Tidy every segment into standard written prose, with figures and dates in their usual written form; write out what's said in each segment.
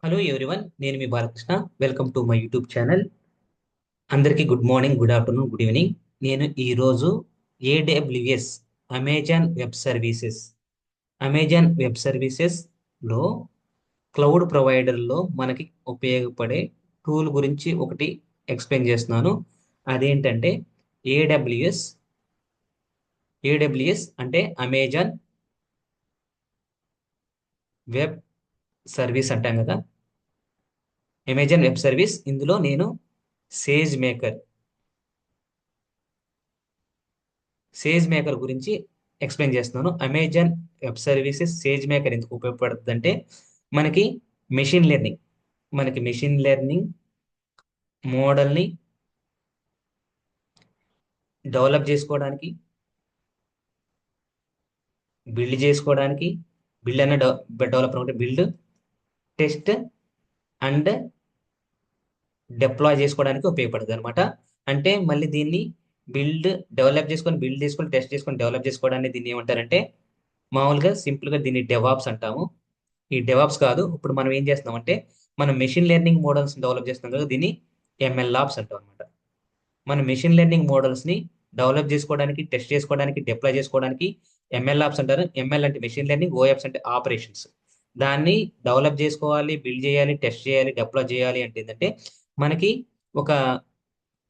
Hello everyone, నేను మీ Balakrishna. Welcome to my YouTube channel. అందరికీ good morning, good afternoon, good evening. నేను ఈరోజు ఏడబ్ల్యూఎస్ అమెజాన్ వెబ్ సర్వీసెస్లో క్లౌడ్ ప్రొవైడర్లో మనకి ఉపయోగపడే టూల్ గురించి ఒకటి ఎక్స్ప్లెయిన్ చేస్తున్నాను. అదేంటంటే ఏడబ్ల్యూఎస్. ఏడబ్ల్యూఎస్ అంటే అమెజాన్ వెబ్ సర్వీస్ అంటాం కదా. అమెజాన్ వెబ్ సర్వీస్, ఇందులో నేను సేజ్ మేకర్ సేజ్ మేకర్ గురించి ఎక్స్ప్లెయిన్ చేస్తున్నాను. Amazon web services SageMaker ఎందుకు ఉపయోగపడుతుంది అంటే మనకి మెషిన్ లెర్నింగ్ మనకి మెషిన్ లెర్నింగ్ మోడల్ని డెవలప్ చేసుకోవడానికి, బిల్డ్ చేసుకోవడానికి, బిల్డ్ అన్న డెవలపర్ అంటే బిల్డ్, టెస్ట్ అండ్ డిప్లాయ్ చేసుకోవడానికి ఉపయోగపడుతుంది అనమాట. అంటే మళ్ళీ దీన్ని బిల్డ్ చేసుకొని టెస్ట్ చేసుకొని డెవలప్ చేసుకోవడానికి దీన్ని ఏమంటారంటే మామూలుగా సింపుల్గా దీన్ని డెవాప్స్ అంటాము. ఈ డెవాప్స్ కాదు, ఇప్పుడు మనం ఏం చేస్తున్నాం అంటే మనం మెషిన్ లెర్నింగ్ మోడల్స్ డెవలప్ చేస్తున్నాం కదా, దీన్ని ఎంఎల్ ఆప్స్ అంటాం అనమాట. మన మెషిన్ లెర్నింగ్ మోడల్స్ ని డెవలప్ చేసుకోవడానికి, టెస్ట్ చేసుకోవడానికి, డిప్లాయ్ చేసుకోవడానికి ఎంఎల్ ఆప్స్ అంటారు. ఎంఎల్ అంటే మెషిన్ లెర్నింగ్, ఓఎప్స్ అంటే ఆపరేషన్స్. దాన్ని డెవలప్ చేసుకోవాలి, బిల్డ్ చేయాలి, టెస్ట్ చేయాలి, డిప్లాయ్ చేయాలి అంటే ఏంటంటే మనకి ఒక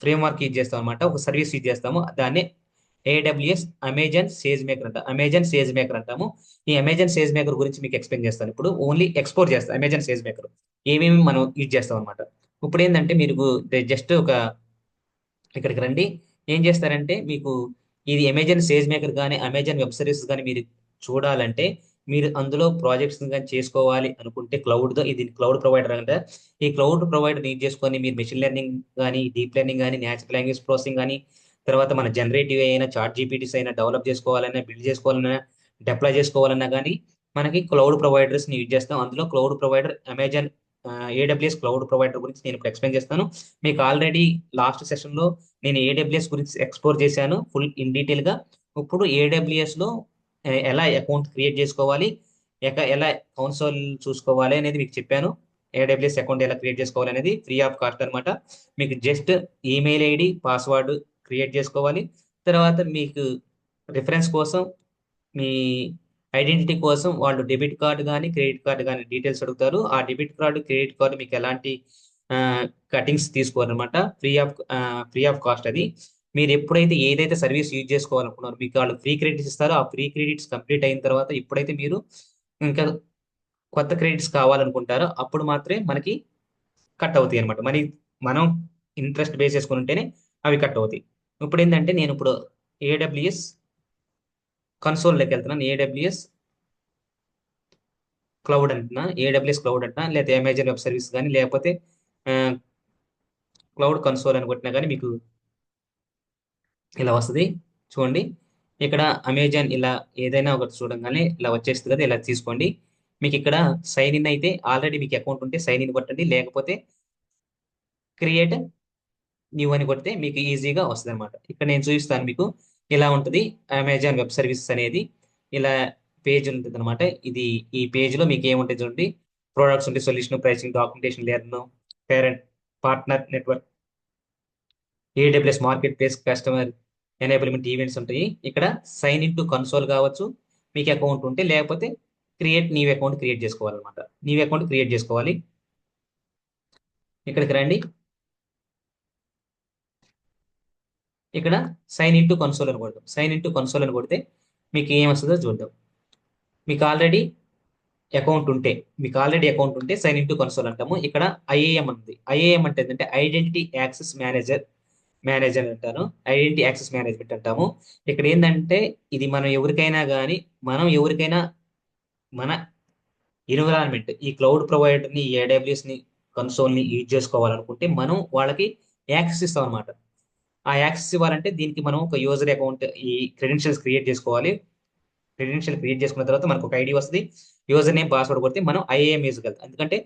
ఫ్రేమ్వర్క్ యూజ్ చేస్తాం అనమాట, ఒక సర్వీస్ యూజ్ చేస్తాము. దాన్ని ఏడబ్ల్యూఎస్ అమెజాన్ సేజ్ మేకర్ అంటాము. ఈ అమెజాన్ సేజ్ మేకర్ గురించి మీకు ఎక్స్ప్లెయిన్ చేస్తాను. ఇప్పుడు ఓన్లీ ఎక్స్పోర్ట్ చేస్తాం అమెజాన్ సేజ్ మేకర్ ఏమేమి మనం యూజ్ చేస్తాం అనమాట. ఇప్పుడు ఏంటంటే మీరు జస్ట్ ఇక్కడికి రండి. ఏం చేస్తారంటే మీకు ఇది అమెజాన్ సేజ్ మేకర్ కానీ అమెజాన్ వెబ్ సర్వీసెస్ కానీ మీరు చూడాలంటే, మీరు అందులో ప్రాజెక్ట్స్ కానీ చేసుకోవాలి అనుకుంటే ఇది క్లౌడ్ ప్రొవైడర్ అంటే ఈ క్లౌడ్ ప్రొవైడర్ యూజ్ చేసుకొని మీరు మెషిన్ లెర్నింగ్ కానీ, డీప్ లెర్నింగ్ కానీ, న్యాచురల్ లాంగ్వేజ్ ప్రాసెసింగ్ కానీ, తర్వాత మన జనరేటివ్ అయినా చాట్ జీపీటీస్ అయినా డెవలప్ చేసుకోవాలన్నా, బిల్డ్ చేసుకోవాలన్నా, డిప్లాయ్ చేసుకోవాలన్నా కానీ మనకి క్లౌడ్ ప్రొవైడర్స్ ని యూజ్ చేస్తాం. అందులో cloud provider Amazon AWS cloud provider గురించి నేను ఇప్పుడు ఎక్స్ప్లెయిన్ చేస్తాను. మీకు ఆల్రెడీ లాస్ట్ సెషన్ లో నేను ఏడబ్ల్యూఎస్ గురించి ఎక్స్ప్లోర్ చేశాను ఫుల్ ఇన్ డీటెయిల్ గా. ఇప్పుడు ఏడబ్ల్యూఎస్ లో ఎలా అకౌంట్ క్రియేట్ చేసుకోవాలి, ఎలా కౌన్సోల్ చూసుకోవాలి అనేది మీకు చెప్పాను. ఏడబ్ల్యూఎస్ అకౌంట్ ఎలా క్రియేట్ చేసుకోవాలి అనేది ఫ్రీ ఆఫ్ కాస్ట్ అనమాట. మీకు just email ID, password create చేసుకోవాలి. తర్వాత మీకు రిఫరెన్స్ కోసం, మీ ఐడెంటిటీ కోసం వాళ్ళు డెబిట్ కార్డు కానీ, క్రెడిట్ కార్డు కానీ డీటెయిల్స్ అడుగుతారు. ఆ డెబిట్ కార్డు, క్రెడిట్ కార్డు మీకు ఎలాంటి కటింగ్స్ తీసుకోవాలన్నమాట. ఫ్రీ ఆఫ్ కాస్ట్ అది. మీరు ఎప్పుడైతే ఏదైతే సర్వీస్ యూజ్ చేసుకోవాలనుకున్నారో మీకు వాళ్ళు ఫ్రీ క్రెడిట్స్ ఇస్తారో, ఆ ఫ్రీ క్రెడిట్స్ కంప్లీట్ అయిన తర్వాత ఇప్పుడైతే మీరు ఇంకా కొత్త క్రెడిట్స్ కావాలనుకుంటారో అప్పుడు మాత్రమే మనకి కట్ అవుతాయి అనమాట. మరి మనం ఇంట్రెస్ట్ బేస్ చేసుకుని ఉంటేనే అవి కట్ అవుతాయి. ఇప్పుడు ఏంటంటే నేను ఇప్పుడు ఏడబ్ల్యూఎస్ కన్సోల్లోకి వెళ్తున్నాను. ఏడబ్ల్యూఎస్ క్లౌడ్ అంటున్నా, లేకపోతే అమెజాన్ వెబ్ సర్వీస్ కానీ, లేకపోతే క్లౌడ్ కన్సోల్ అని కొట్టినా కానీ మీకు ఇలా వస్తుంది. చూడండి, ఇక్కడ అమెజాన్ ఇలా ఏదైనా ఒకటి చూడంగానే ఇలా వచ్చేస్తుంది కదా, ఇలా తీసుకోండి. మీకు ఇక్కడ సైన్ ఇన్ అయితే ఆల్రెడీ మీకు అకౌంట్ ఉంటే సైన్ ఇన్ కొట్టండి, లేకపోతే క్రియేట్ న్యూ అని కొడితే మీకు ఈజీగా వస్తుంది అనమాట. ఇక్కడ నేను చూపిస్తాను మీకు. ఇలా ఉంటుంది అమెజాన్ వెబ్ సర్వీసెస్ అనేది. ఇలా పేజ్ ఉంటుంది అనమాట. ఈ పేజ్ లో మీకు ఏముంటుంది చూడండి. ప్రోడక్ట్స్ ఉంటే solution, pricing, documentation, learn, parent, partner network, AWS market place, customer enablement, events ఉంటాయి. ఇక్కడ సైన్ ఇన్ టు కన్సోల్ కావచ్చు మీకు అకౌంట్ ఉంటే, లేకపోతే న్యూ అకౌంట్ క్రియేట్ చేసుకోవాలన్నమాట. న్యూ అకౌంట్ క్రియేట్ చేసుకోవాలి. ఇక్కడికి రండి. ఇక్కడ సైన్ ఇన్ టు కన్సోల్ అని కొడతాం. సైన్ ఇన్ టు కన్సోల్ అని కొడితే మీకు ఏం వస్తుందో చూద్దాం. మీకు ఆల్రెడీ అకౌంట్ ఉంటే సైన్ ఇన్ టు కన్సోల్ అంటాము. ఇక్కడ ఐఏఎం ఉంది. ఐఏఎం అంటే ఏంటంటే ఐడెంటిటీ యాక్సెస్ మేనేజర్ అంటాను. ఐడెంటిటీ యాక్సెస్ మేనేజ్మెంట్ అంటాము. ఇక్కడ ఏంటంటే ఇది మనం ఎవరికైనా మన ఎన్విరాన్మెంట్, ఈ క్లౌడ్ ప్రొవైడర్ ని, ఏడబ్ల్యూఎస్ ని, కన్సోల్ ని యూజ్ చేసుకోవాలనుకుంటే మనం వాళ్ళకి యాక్సెస్ ఇస్తాం అనమాట. ఆ యాక్సెస్ ఇవ్వాలంటే దీనికి మనం ఒక యూజర్ అకౌంట్, ఈ క్రెడెన్షియల్ క్రియేట్ చేసుకున్న తర్వాత మనకు ఒక ఐడి వస్తుంది. యూజర్ నేమ్, పాస్వర్డ్ కొడితే మనం ఐఏఎం యూజ్ వెళ్తాం. ఎందుకంటే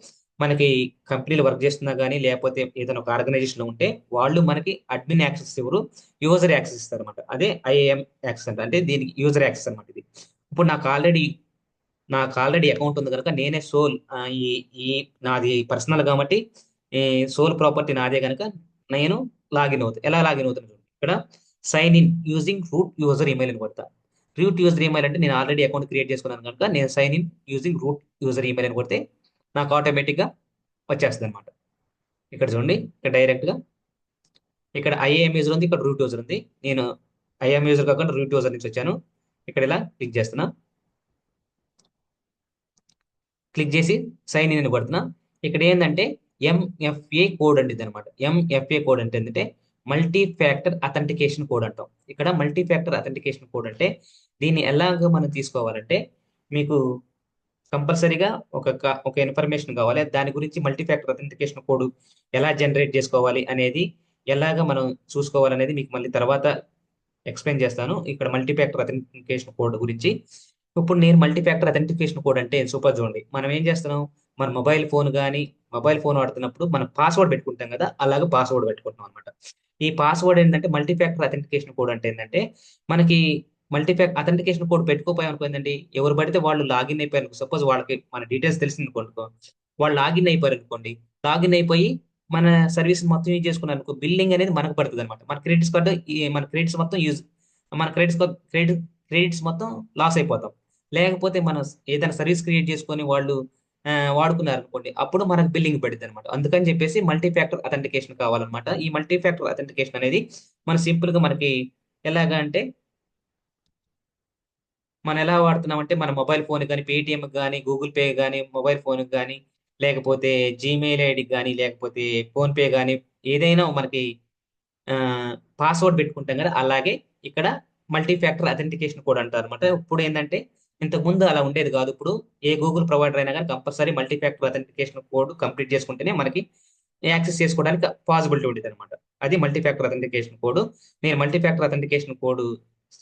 మనకి కంపెనీలో వర్క్ చేస్తున్నా కానీ, లేకపోతే ఏదైనా ఒక ఆర్గనైజేషన్ లో ఉంటే వాళ్ళు మనకి అడ్మిన్ యాక్సెస్ ఇవ్వరు, యూజర్ యాక్సెస్ ఇస్తారు అనమాట. అదే ఐఏఎం యాక్సెస్ అంటే దీనికి యూజర్ యాక్సెస్ అనమాట ఇది. ఇప్పుడు నాకు ఆల్రెడీ నాకు ఆల్రెడీ అకౌంట్ ఉంది కనుక నేనే సోల్, ఈ ఈ నాది పర్సనల్ కాబట్టి ఈ సోల్ ప్రాపర్టీ నాదే కనుక నేను లాగిన్ అవుతాను. ఎలా లాగిన్ అవుతాను చూడండి. ఇక్కడ sign in using root user email అని కొడతా. రూట్ యూజర్ ఈమెయిల్ అంటే నేను ఆల్రెడీ అకౌంట్ క్రియేట్ చేసుకున్నాను కనుక నేను sign in using root user email అని కొడితే నాకు ఆటోమేటిక్గా వచ్చేస్తుంది అనమాట. ఇక్కడ చూడండి, ఇక్కడ డైరెక్ట్గా ఇక్కడ ఐఏఎం యూజర్ ఉంది, ఇక్కడ రూట్ యూజర్ ఉంది. నేను ఐఎం యూజర్ కాకుండా రూట్ యూజర్ నుంచి వచ్చాను. ఇక్కడ ఇలా క్లిక్ చేస్తున్నా. క్లిక్ చేసి సైన్ ఇన్ అని కొడుతున్నా. ఇక్కడ ఏంటంటే ఎంఎఫ్ఏ కోడ్ అంటే అనమాట. ఎంఎఫ్ఏ కోడ్ అంటే ఏంటంటే మల్టీ ఫ్యాక్టర్ అథెంటికేషన్ కోడ్ అంటాం. ఇక్కడ మల్టీ ఫ్యాక్టర్ అథెంటికేషన్ కోడ్ అంటే దీన్ని ఎలాగ మనం తీసుకోవాలంటే మీకు కంపల్సరీగా ఒక ఇన్ఫర్మేషన్ కావాలి. దాని గురించి మల్టీ ఫ్యాక్టర్ అథెంటికేషన్ కోడ్ ఎలా జనరేట్ చేసుకోవాలి అనేది, ఎలాగ మనం చూసుకోవాలనేది మీకు మళ్ళీ తర్వాత ఎక్స్ప్లెయిన్ చేస్తాను. ఇక్కడ మల్టీ ఫ్యాక్టర్ అథెంటికేషన్ కోడ్ గురించి. ఇప్పుడు నేను మల్టీ ఫ్యాక్టర్ అథెంటికేషన్ కోడ్ అంటే సూపర్ చూడండి. మనం ఏం చేస్తున్నాం, మన మొబైల్ ఫోన్ వాడుతున్నప్పుడు మనం పాస్వర్డ్ పెట్టుకుంటాం కదా, అలాగే పాస్వర్డ్ పెట్టుకుంటాం అనమాట. ఈ పాస్వర్డ్ ఏంటంటే మల్టీ ఫ్యాక్టర్ అథెంటికేషన్ కోడ్ అంటే ఏంటంటే మనకి మల్టీ ఫ్యాక్టర్ అథెంటికేషన్ కోడ్ పెట్టుకోపోయాం అనుకో ఏంటండి, ఎవరు పడితే వాళ్ళు లాగిన్ అయిపోయారు. సపోజ్ వాళ్ళకి మన డీటెయిల్స్ తెలిసింది అనుకో, వాళ్ళు లాగిన్ అయిపోయారు అనుకోండి. లాగిన్ అయిపోయి మన సర్వీస్ మొత్తం యూజ్ చేసుకున్నారు అనుకో, బిల్లింగ్ అనేది మనకు పడుతుంది అనమాట. మన క్రెడిట్స్ కార్డు మన క్రెడిట్స్ మొత్తం మన క్రెడిట్స్ మొత్తం లాస్ అయిపోతాం. లేకపోతే మనం ఏదైనా సర్వీస్ క్రియేట్ చేసుకొని వాళ్ళు వాడుకున్నారు అనుకోండి, అప్పుడు మనకు బిల్లింగ్ పడుతుంది అనమాట. అందుకని చెప్పేసి మల్టీ ఫ్యాక్టర్ అథెంటికేషన్ కావాలన్నమాట. ఈ మల్టీ ఫ్యాక్టర్ అథెంటికేషన్ అనేది మన సింపుల్ గా మనకి ఎలాగా అంటే మనం ఎలా వాడుతున్నామంటే మన మొబైల్ ఫోన్ కానీ, పేటిఎం కానీ, గూగుల్ పే కానీ, మొబైల్ ఫోన్ కానీ, లేకపోతే జీమెయిల్ ఐడి కానీ, లేకపోతే ఫోన్ పే కానీ, ఏదైనా మనకి పాస్వర్డ్ పెట్టుకుంటాం కదా, అలాగే ఇక్కడ మల్టీ ఫ్యాక్టర్ అథెంటికేషన్ కోడ్ అంటారు అనమాట. ఇప్పుడు ఏంటంటే ఇంతకు ముందు అలా ఉండేది కాదు. ఇప్పుడు ఏ గూగుల్ ప్రొవైడర్ అయినా కానీ compulsory multi factor authentication code complete చేసుకుంటేనే మనకి యాక్సెస్ చేసుకోవడానికి పాసిబిలిటీ ఉండేది అనమాట. అది మల్టీ ఫ్యాక్టర్ అథెంటికేషన్ కోడ్. నేను మల్టీ ఫ్యాక్టర్ అథెంటికేషన్ కోడ్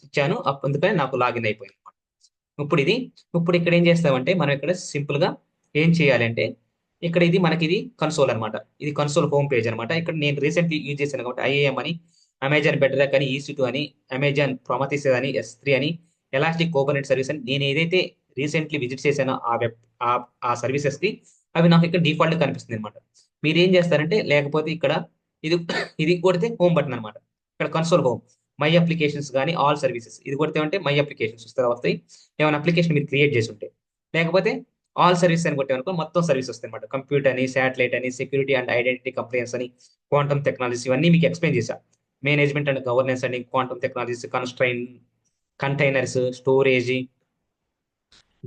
ఇచ్చాను, అందుకని నాకు లాగిన్ అయిపోయింది అనమాట. ఇప్పుడు ఇక్కడ ఏం చేస్తామంటే మనం ఇక్కడ సింపుల్ గా ఏం చేయాలి అంటే, ఇక్కడ ఇది కన్సోల్ అనమాట. ఇది కన్సోల్ హోమ్ పేజ్ అనమాట. ఇక్కడ నేను రీసెంట్లీ యూజ్ చేశాను కాబట్టి ఐఏఎం అని, అమెజాన్ బెటరాక్ అని, EC2 అని, అమెజాన్ ప్రొమథిస్ అని, S3 అని, ఎలాస్టిక్ కోబర్నెట్ సర్వీస్ అని, నేను ఏదైతే రీసెంట్లీ విజిట్ చేశానో ఆ వెబ్ ఆ సర్వీసెస్ కి అవి నాకు ఇక్కడ డిఫాల్ట్ కనిపిస్తుంది అనమాట. మీరు ఏం చేస్తారంటే, లేకపోతే ఇక్కడ ఇది ఇది కొడితే హోమ్ బటన్ అనమాట. ఇక్కడ కన్సోల్ హోమ్, మై అప్లికేషన్స్ కానీ ఆల్ సర్వీసెస్ ఇది కొడితే అంటే మై అప్లికేషన్స్ వస్తాయి. ఏమైనా అప్లికేషన్ మీరు క్రియేట్ చేసి ఉంటే, లేకపోతే ఆల్ సర్వీస్ అని కొట్టామనుకో మొత్తం సర్వీస్ వస్తాయి అనమాట. కంప్యూటర్ అని, శాటిలైట్ అని, సెక్యూరిటీ అండ్ ఐడెంటిటీ కంప్లైన్స్ అని, క్వాంటమ్ టెక్నాలజీస్ ఇవన్నీ మీకు ఎక్స్ప్లెయిన్ చేశా. మేనేజ్మెంట్ అండ్ గవర్నెన్స్ అని, quantum technologies, containers, storage,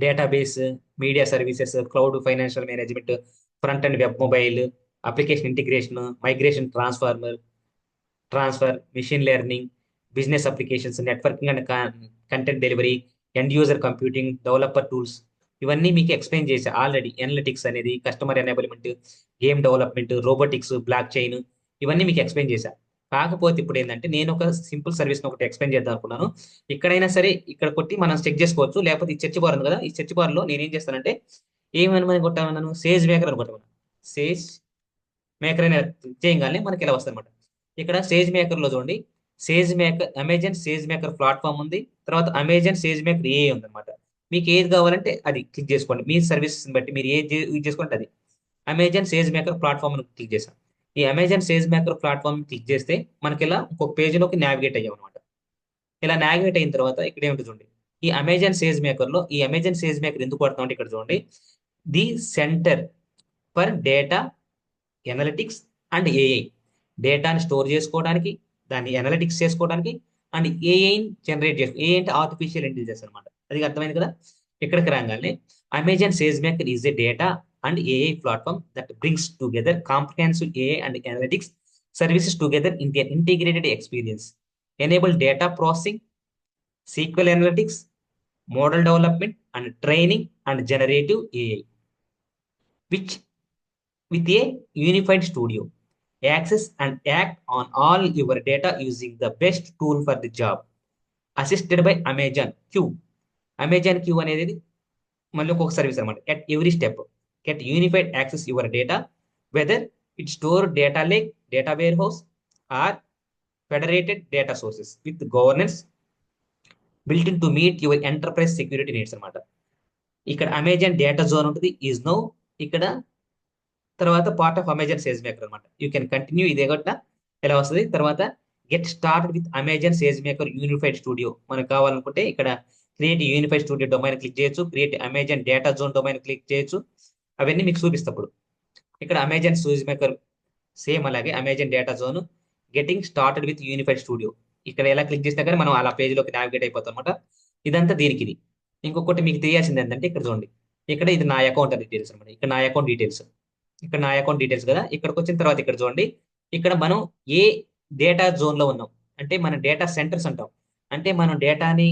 database, media services, cloud, financial management, front and web mobile, application integration, migration, transfer, machine learning, business applications, networking and content delivery, end user computing, developer tools, ఇవన్నీ మీకు explain చేశా already. Analytics అనేది, customer enablement, game development, robotics, blockchain, ఇవన్నీ మీకు explain చేశా. కాకపోతే ఇప్పుడు ఏంటంటే నేను ఒక సింపుల్ సర్వీస్ ఒకటి ఎక్స్ప్లెయిన్ చేద్దాం అనుకున్నాను. ఇక్కడైనా సరే ఇక్కడ కొట్టి మనం చెక్ చేసుకోవచ్చు. లేకపోతే ఈ సెర్చ్ బార్ ఉంది కదా, ఈ సెర్చ్ బార్ లో నేను ఏం చేస్తానంటే ఏమని కొట్టామన్నాను, సేజ్ మేకర్ అని కొట్టామన్నాను. సేజ్ మేకర్ అనే చేయగానే మనకి ఇలా వస్తుంది అనమాట. ఇక్కడ సేజ్ మేకర్ లో చూడండి, SageMaker, Amazon SageMaker platform ఉంది, తర్వాత అమెజాన్ సేజ్ మేకర్ ఏ ఉంది అనమాట. మీకు ఏది కావాలంటే అది క్లిక్ చేసుకోండి. మీ సర్వీసెస్ బట్టి మీరు ఏది యూజ్ చేసుకుంటే అది. Amazon SageMaker platform click చేశాం. ఈ Amazon SageMaker platform click చేస్తే మనకి ఇలా ఇంకొక పేజీలోకి నావిగేట్ అయ్యాం అనమాట. ఇలా నావిగేట్ అయిన తర్వాత ఇక్కడ ఏమిటి చూడండి, ఈ అమెజాన్ సేజ్ మేకర్ ఎందుకు పడుతుంది అంటే ఇక్కడ చూడండి, the centre for data analytics and AI. డేటాని స్టోర్ చేసుకోవడానికి, దాన్ని ఎనలిటిక్స్ చేసుకోవడానికి, అండ్ ఏఐని జనరేట్ చేసుకో. ఏఐ అంటే ఆర్టిఫిషియల్ ఇంటెలిజెన్స్ అనమాట. అది అర్థమైంది కదా. ఇక్కడికి రాగానే Amazon SageMaker is a data and AI platform that brings together comprehensive AI and analytics services together in an integrated experience. Enable data processing, SQL analytics, model development and training and generative AI, which with a unified studio. Access and act on all your data using the best tool for the job. Assisted by Amazon Q. Amazon Q అనేది మళ్ళీ ఒక service అనమాట. At every step, get unified access your data, whether it store data lake, data warehouse, or federated data sources with governance built in to meet your enterprise security needs అనమాట. ఇక్కడ Amazon data zone ఉంటుంది is no. ఇక్కడ తర్వాత part of Amazon SageMaker అనమాట. You can continue ఇదే గట్ట ఎలా వస్తుంది. తర్వాత get start with Amazon SageMaker unified studio మనకు కావాలనుకుంటే ఇక్కడ create unified studio domain click చేయొచ్చు, create Amazon data zone domain click చేయొచ్చు. అవన్నీ మీకు చూపిస్తప్పుడు ఇక్కడ అమెజాన్ సేజ్ మేకర్ సేమ్ అలాగే Amazon data zone getting started with unified studio ఇక్కడ ఎలా క్లిక్ చేసినా కానీ మనం అలా పేజ్లోకి నావిగేట్ అయిపోతాం అనమాట. ఇదంతా దీనికి ఇది. ఇంకొకటి మీకు తెలియాల్సింది ఏంటంటే ఇక్కడ చూడండి, ఇక్కడ ఇది నా అకౌంట్ డీటెయిల్స్ అనమాట. ఇక్కడ నా అకౌంట్ డీటెయిల్స్, ఇక్కడ నా అకౌంట్ డీటెయిల్స్ కదా. ఇక్కడికి వచ్చిన తర్వాత ఇక్కడ చూడండి, ఇక్కడ మనం ఏ డేటా జోన్ లో ఉన్నాం అంటే మన డేటా సెంటర్స్ అంటాం. అంటే మనం డేటాని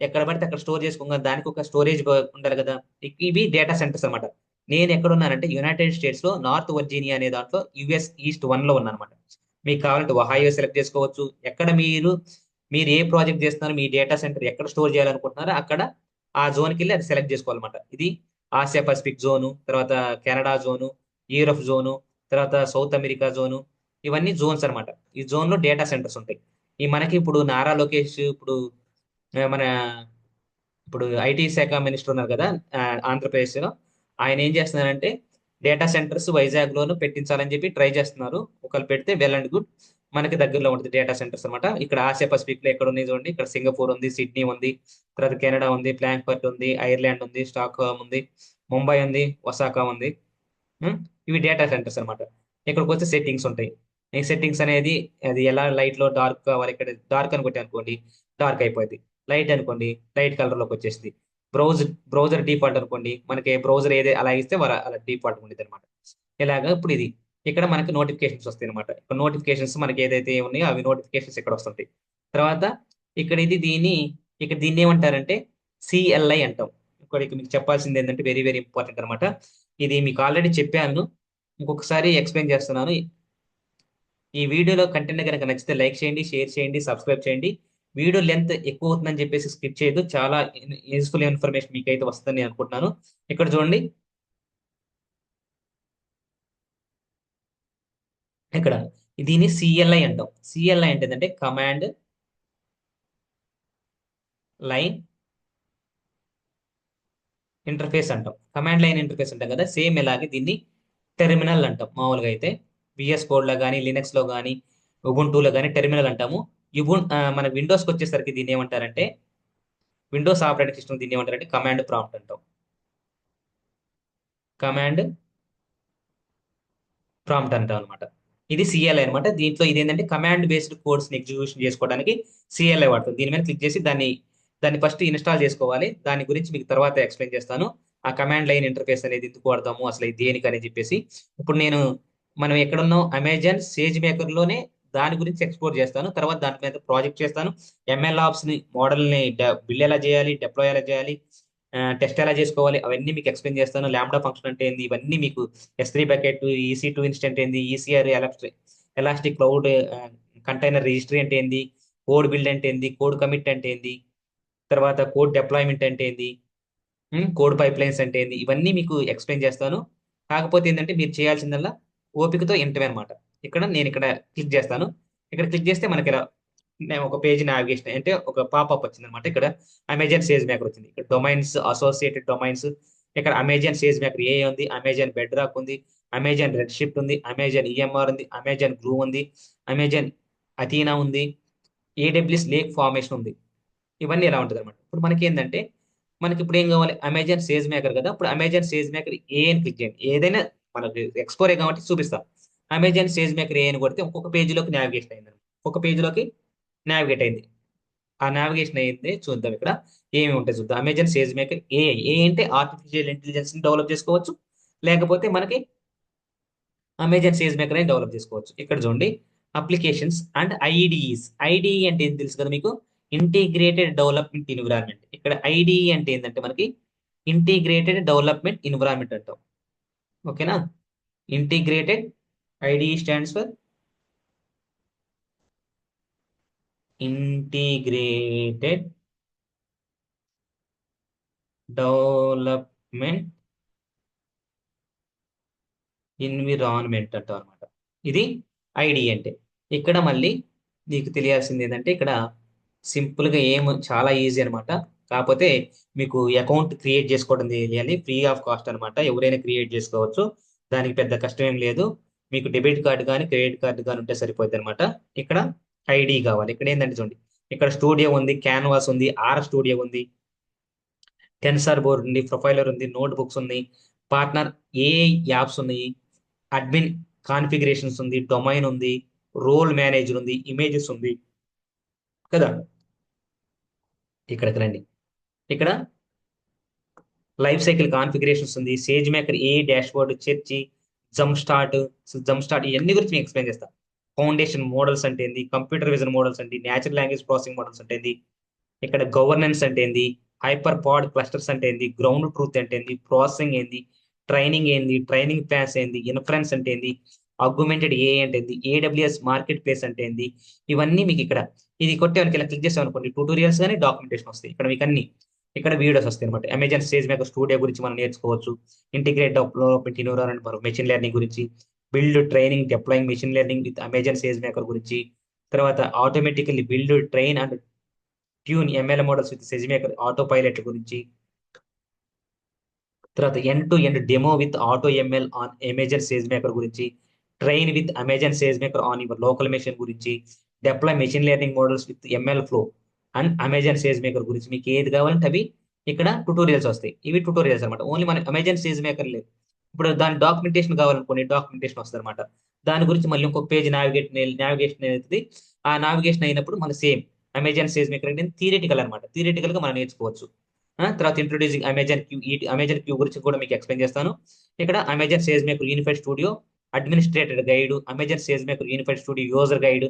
ఎక్కడ పడితే అక్కడ స్టోర్ చేసుకోగా దానికి ఒక స్టోరేజ్ ఉండాలి కదా. ఇవి డేటా సెంటర్స్ అనమాట. నేను ఎక్కడ ఉన్నానంటే యునైటెడ్ స్టేట్స్ లో నార్త్ వర్జీనియా అనే దాంట్లో యుఎస్ ఈస్ట్ 1 లో ఉన్నాను అనమాట. మీకు కావాలంటే ఒహాయో సెలెక్ట్ చేసుకోవచ్చు. ఎక్కడ మీరు ఏ ప్రాజెక్ట్ చేస్తున్నారో మీ డేటా సెంటర్ ఎక్కడ స్టోర్ చేయాలనుకుంటున్నారో అక్కడ ఆ జోన్కి వెళ్ళి అది సెలెక్ట్ చేసుకోవాలన్నమాట. ఇది ఆసియా పసిఫిక్ జోను, తర్వాత కెనడా జోను, యూరప్ జోను, తర్వాత సౌత్ అమెరికా జోను. ఇవన్నీ జోన్స్ అనమాట. ఈ జోన్ లో డేటా సెంటర్స్ ఉంటాయి. ఈ మనకి ఇప్పుడు నారా లోకేష్ మన ఇప్పుడు ఐటీ శాఖ మినిస్టర్ ఉన్నారు కదా, ఆంధ్రప్రదేశ్ లో. ఆయన ఏం చేస్తున్నారంటే డేటా సెంటర్స్ వైజాగ్ లోను పెట్టించాలని చెప్పి ట్రై చేస్తున్నారు. ఒకళ్ళు పెడితే వెల్ అండ్ గుడ్. మనకి దగ్గరలో ఉంటుంది డేటా సెంటర్స్ అనమాట. ఇక్కడ ఆసియా పసిఫిక్ లో ఎక్కడ ఉన్నాయి చూడండి, ఇక్కడ సింగపూర్ ఉంది, సిడ్నీ ఉంది, తర్వాత కెనడా ఉంది, ఫ్రాంక్ఫర్ట్ ఉంది, ఐర్లాండ్ ఉంది, స్టాక్ హోమ్ ఉంది, ముంబై ఉంది, ఒసాకా ఉంది. ఉమ్, ఇవి డేటా సెంటర్స్ అనమాట. ఇక్కడికి వచ్చే సెట్టింగ్స్ ఉంటాయి. ఈ సెట్టింగ్స్ అనేది అది ఎలా లైట్ లో డార్క్ కావాలి, ఇక్కడ డార్క్ అనుకుంటే అనుకోండి డార్క్ అయిపోయింది. లైట్ అనుకోండి లైట్ కలర్ లోకి వచ్చేసింది. బ్రౌజ్ బ్రౌజర్ డిఫాల్ట్ అనుకోండి, మనకి బ్రౌజర్ ఏదే అలా ఇస్తే అలా డిఫాల్ట్ ఉండేది అనమాట. ఇలాగా ఇప్పుడు ఇది ఇక్కడ మనకి నోటిఫికేషన్స్ వస్తాయి అనమాట. ఇక్కడ నోటిఫికేషన్స్ మనకి ఏదైతే ఉన్నాయో అవి నోటిఫికేషన్స్ ఇక్కడ వస్తుంటాయి. తర్వాత ఇక్కడ దీన్ని ఏమంటారంటే సిఎల్ఐ అంటాం. ఇక్కడ మీకు చెప్పాల్సింది ఏంటంటే వెరీ వెరీ ఇంపార్టెంట్ అనమాట. ఇది మీకు ఆల్రెడీ చెప్పాను, ఇంకొకసారి ఎక్స్ప్లెయిన్ చేస్తున్నాను. ఈ వీడియోలో కంటెంట్ కనుక నచ్చితే లైక్ చేయండి, షేర్ చేయండి, సబ్స్క్రైబ్ చేయండి. వీడియో లెంత్ ఎక్కువ అవుతుందని చెప్పేసి స్కిప్ చేయదు. చాలా యూస్ఫుల్ ఇన్ఫర్మేషన్ మీకు అయితే వస్తుందని నేను అనుకుంటున్నాను. ఇక్కడ చూడండి, ఇక్కడ దీన్ని సిఎల్ఐ అంటాం. సిఎల్ఐ అంటే ఏంటంటే కమాండ్ లైన్ ఇంటర్ఫేస్ అంటాం. కమాండ్ లైన్ ఇంటర్ఫేస్ అంటాం కదా, సేమ్ ఇలాగే దీన్ని టెర్మినల్ అంటాం. మామూలుగా అయితే విఎస్ కోడ్ లో కానీ లినక్స్ లో కానీ ఉబుంటూలో కానీ టెర్మినల్ అంటాము. మన విండోస్కి వచ్చేసరికి దీన్ని ఏమంటారంటే విండోస్ ఆపరేటింగ్ సిస్టమ్ దీన్ని ఏమంటారంటే కమాండ్ ప్రాంప్ట్ అంటాం. కమాండ్ ప్రాంప్ట్ అంటాం అనమాట. ఇది సిఎల్ఐ అనమాట. దీంట్లో ఇది ఏంటంటే కమాండ్ బేస్డ్ కోడ్స్ ఎగ్జిక్యూషన్ చేసుకోవడానికి సిఎల్ఐ వాడుతుంది. దీని మీద క్లిక్ చేసి దాన్ని ఫస్ట్ ఇన్స్టాల్ చేసుకోవాలి. దాని గురించి మీకు తర్వాత ఎక్స్ప్లెయిన్ చేస్తాను. ఆ కమాండ్ లైన్ ఇంటర్ఫేస్ అనేది ఎందుకు వాడతాము, అసలు ఇది దేనికి అని చెప్పేసి. ఇప్పుడు మనం ఎక్కడున్నాం అమెజాన్ సేజ్ మేకర్ లోనే దాని గురించి ఎక్స్ప్లోర్ చేస్తాను. తర్వాత దాని మీద ప్రాజెక్ట్ చేస్తాను. ఎంఎల్ ఆప్స్ ని మోడల్ ని బిల్డ్ ఎలా చేయాలి, డిప్లాయ్ ఎలా చేయాలి, టెస్ట్ ఎలా చేసుకోవాలి, అవన్నీ మీకు ఎక్స్ప్లెయిన్ చేస్తాను. ల్యాండా ఫంక్షన్ అంటే ఏంది, ఇవన్నీ మీకు S3 బకెట్, EC2 ఇన్స్టెంట్ ఏంది, ECR elastic cloud container registry అంటే ఏంది, కోడ్ బిల్డ్ అంటే ఏంది, కోడ్ కమిట్ అంటే ఏంది, తర్వాత కోడ్ డిప్లాయ్మెంట్ అంటే ఏంది, కోడ్ పైప్ లైన్స్ అంటే ఏంది, ఇవన్నీ మీకు ఎక్స్ప్లెయిన్ చేస్తాను. కాకపోతే ఏంటంటే మీరు చేయాల్సిందల్లా ఓపికతో వింటమే అనమాట. నేను ఇక్కడ క్లిక్ చేస్తాను. ఇక్కడ క్లిక్ చేస్తే మనకి ఇలా నేను ఒక పేజ్ నావిగేషన్ అంటే ఒక పాపప్ వచ్చింది అనమాట. ఇక్కడ అమెజాన్ సేజ్ మేకర్ వచ్చింది. ఇక్కడ డొమైన్స్, అసోసియేటెడ్ డొమైన్స్, ఇక్కడ అమెజాన్ సేజ్ మేకర్ ఏ ఉంది, అమెజాన్ బెడ్ రాక్ ఉంది, అమెజాన్ రెడ్ షిఫ్ట్ ఉంది, అమెజాన్ ఈఎంఆర్ ఉంది, అమెజాన్ గ్లూ ఉంది, అమెజాన్ అథీనా ఉంది, ఏడబ్ల్యూఎస్ లేక్ ఫార్మేషన్ ఉంది. ఇవన్నీ ఎలా ఉంటుంది అనమాట. ఇప్పుడు మనకి ఇప్పుడు ఏం కావాలి, అమెజాన్ సేజ్ మేకర్ కదా. ఇప్పుడు అమెజాన్ సేజ్ మేకర్ ఏ అని క్లిక్ చేయండి. ఏదైనా మనకి ఎక్స్పోరే కాబట్టి చూపిస్తాం. అమెజాన్ సేజ్ మేకర్ ఏ అని కొడితే ఒక్కొక్క పేజీలోకి నావిగేషన్ అయింది. ఒక పేజీలోకి నావిగేట్ అయింది. ఆ నావిగేషన్ అయింది చూద్దాం. ఇక్కడ ఏమి ఉంటాయి చూద్దాం. అమెజాన్ సేజ్ మేకర్ ఏ అంటే ఆర్టిఫిషియల్ ఇంటెలిజెన్స్ ని డెవలప్ చేసుకోవచ్చు, లేకపోతే మనకి అమెజాన్ సేజ్ మేకర్ అని డెవలప్ చేసుకోవచ్చు. ఇక్కడ చూడండి, అప్లికేషన్స్ అండ్ ఐడిఈస్. ఐడిఈ అంటే ఏం తెలుసు కదా మీకు, ఇంటిగ్రేటెడ్ డెవలప్మెంట్ ఎన్విరాన్మెంట్. ఇక్కడ ఐడిఈ అంటే ఏంటంటే మనకి ఇంటిగ్రేటెడ్ డెవలప్మెంట్ ఎన్విరాన్మెంట్ అంటాం. ఓకేనా. Integrated, IDE stands for integrated development environment అంటాం అనమాట. ఇది ఐడి అంటే. ఇక్కడ మళ్ళీ నీకు తెలియాల్సింది ఏంటంటే ఇక్కడ సింపుల్ గా చాలా ఈజీ అనమాట. కాకపోతే మీకు అకౌంట్ క్రియేట్ చేసుకోవడం తెలియాలి, ఫ్రీ ఆఫ్ కాస్ట్ అనమాట, ఎవరైనా క్రియేట్ చేసుకోవచ్చు, దానికి పెద్ద కష్టం ఏం లేదు. మీకు డెబిట్ కార్డు కానీ క్రెడిట్ కార్డు కానీ ఉంటే సరిపోద్ది అనమాట. ఇక్కడ ఐడి కావాలి. ఇక్కడ ఏంటంటే చూడండి, ఇక్కడ స్టూడియో ఉంది, క్యాన్వాస్ ఉంది, ఆర్ స్టూడియో ఉంది, టెన్సార్ బోర్డ్ ఉంది, ప్రొఫైలర్ ఉంది, నోట్ బుక్స్ ఉంది, పార్ట్నర్ ఏ యాప్స్ ఉన్నాయి, అడ్మిన్ కాన్ఫిగరేషన్స్ ఉంది, డొమైన్ ఉంది, రోల్ మేనేజర్ ఉంది, ఇమేజెస్ ఉంది కదా. ఇక్కడికి రండి. ఇక్కడ లైఫ్ సైకిల్ కాన్ఫిగరేషన్స్ ఉంది, సేజ్ మేకర్ ఏ డాష్బోర్డ్, చర్చి, జమ్ స్టార్ట్ ఇవన్నీ గురించి మీకు ఎక్స్ప్లెయిన్ చేస్తా. ఫౌండేషన్ మోడల్స్ అంటే ఏంది, కంప్యూటర్ విజన్ మోడల్స్ అంటే, న్యాచురల్ లాంగ్వేజ్ ప్రాసెసింగ్ మోడల్స్ అంటే ఏంది, ఇక్కడ గవర్నెన్స్ అంటే ఏంది, హైపర్ పాడ్ క్లస్టర్స్ అంటే ఏంది, గ్రౌండ్ ట్రూత్ అంటే ఏంది, ప్రాసెసింగ్ ఏంది, ట్రైనింగ్ ఏంది, ట్రైనింగ్ ప్లాన్స్ ఏంది, ఇన్ఫరెన్స్ అంటే ఏంది, అగ్యుమెంటెడ్ ఏ అంటే ఏంది, ఏడబ్ల్యూఎస్ మార్కెట్ ప్లేస్ అంటే ఏంది, ఇవన్నీ మీకు ఇక్కడ ఇది కొట్టేవానికి ఇలా క్లిక్ చేసాం అనుకోండి, ట్యూటోరియల్స్ కానీ డాక్యుమెంటేషన్ వస్తాయి. ఇక్కడ మీకు అన్ని ఇక్కడ వీడియోస్ వస్తాయి అనమాట. అమెజాన్ స్టేజ్ మేకర్ స్టూడియో గురించి మనం నేర్చుకోవచ్చు, integrate development environment machine learning గురించి, build training deploying machine learning with Amazon stage maker గురించి, తర్వాత automatically build train and tune ML models with SageMaker autopilot గురించి, తర్వాత end to end demo with auto ML on Amazon SageMaker గురించి, train with Amazon SageMaker on your local machine గురించి, deploy machine learning models with MLflow and Amazon SageMaker గురించి, మీకు ఏది కావాలంటే అవి ఇక్కడ tutorials వస్తాయి. ఇవి ట్యూటోరియల్స్ అనమాట. ఓన్లీ మన అమెజాన్ సేజ్ మేకర్ లేదు. ఇప్పుడు దాని డాక్యుమెంటేషన్ కావాలనుకోండి, డాక్యుమెంటేషన్ వస్తుంది అనమాట. దాని గురించి మళ్ళీ ఇంకొక పేజ్ నావిగేషన్ అవుతుంది. ఆ నావిగేషన్ అయినప్పుడు మన సేమ్ అమెజాన్ సేజ్ మేకర్ అంటే థియరిటికల్ అనమాట. థియరిటికల్ గా మనం నేర్చుకోవచ్చు. తర్వాత ఇంట్రొడ్యూసింగ్ అమెజాన్ క్యూ, ఈ అమెజాన్ క్యూ గురించి కూడా మీకు ఎక్స్ప్లెయిన్ చేస్తాను. ఇక్కడ Amazon SageMaker unified studio administrator guide, Amazon SageMaker unified studio user guide.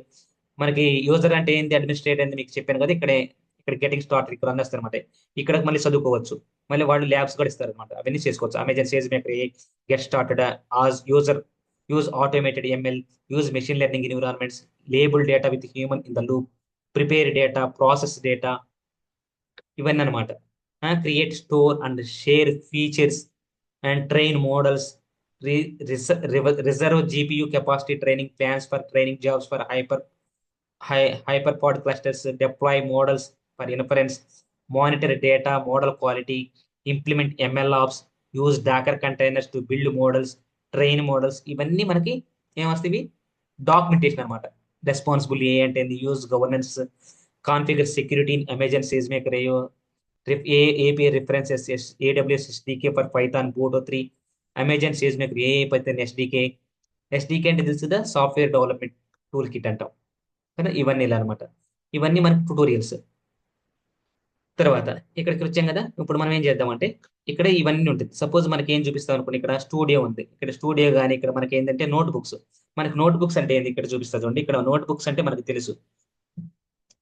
మనకి యూజర్ అంటే ఏంటి, అడ్మినిస్ట్రేటర్ అంటే మీకు చెప్పాను కదా. ఇక్కడ గెటింగ్ స్టార్ట్ ఇక్కడ అందిస్తారు అనమాట. ఇక్కడ మళ్ళీ చదువుకోవచ్చు, మళ్ళీ వాళ్ళు ల్యాబ్స్ కూడా ఇస్తారు అనమాట. అవన్నీ చేసుకోవచ్చు. Amazon SageMaker get started as user, use automated ML, use machine learning environments, label data with human in the loop, prepare data, process data, ఇవన్నీ అనమాట. Create store and share features and train models, reserve GPU capacity, training plans for training jobs for hyperpod clusters, deploy models for inference, monitor data model quality, implement ML ops, use Docker containers to build models, train models. ఇవన్నీ మనకి ఏమొస్తాయి, documentation అనమాట. Responsible AI అంటే use governance, configure security in Amazon SageMaker API references, AWS SDK for Python Boto 3, Amazon SageMaker AI Python SDK అంటే తెలుసు దా, software development tool kit అంటాం కదా. ఇవన్నీ ఇలా అనమాట. ఇవన్నీ మనకి ట్యూటోరియల్స్. తర్వాత ఇక్కడికి వచ్చాం కదా. ఇప్పుడు మనం ఏం చేద్దామంటే ఇక్కడ ఇవన్నీ ఉంటుంది. సపోజ్ మనకి ఏం చూపిస్తాం అనుకోండి, ఇక్కడ స్టూడియో ఉంది. ఇక్కడ స్టూడియో కానీ ఇక్కడ మనకి ఏంటంటే నోట్ బుక్స్. మనకి నోట్ బుక్స్ అంటే ఏంది ఇక్కడ చూపిస్తా చూడండి. ఇక్కడ నోట్ బుక్స్ అంటే మనకు తెలుసు.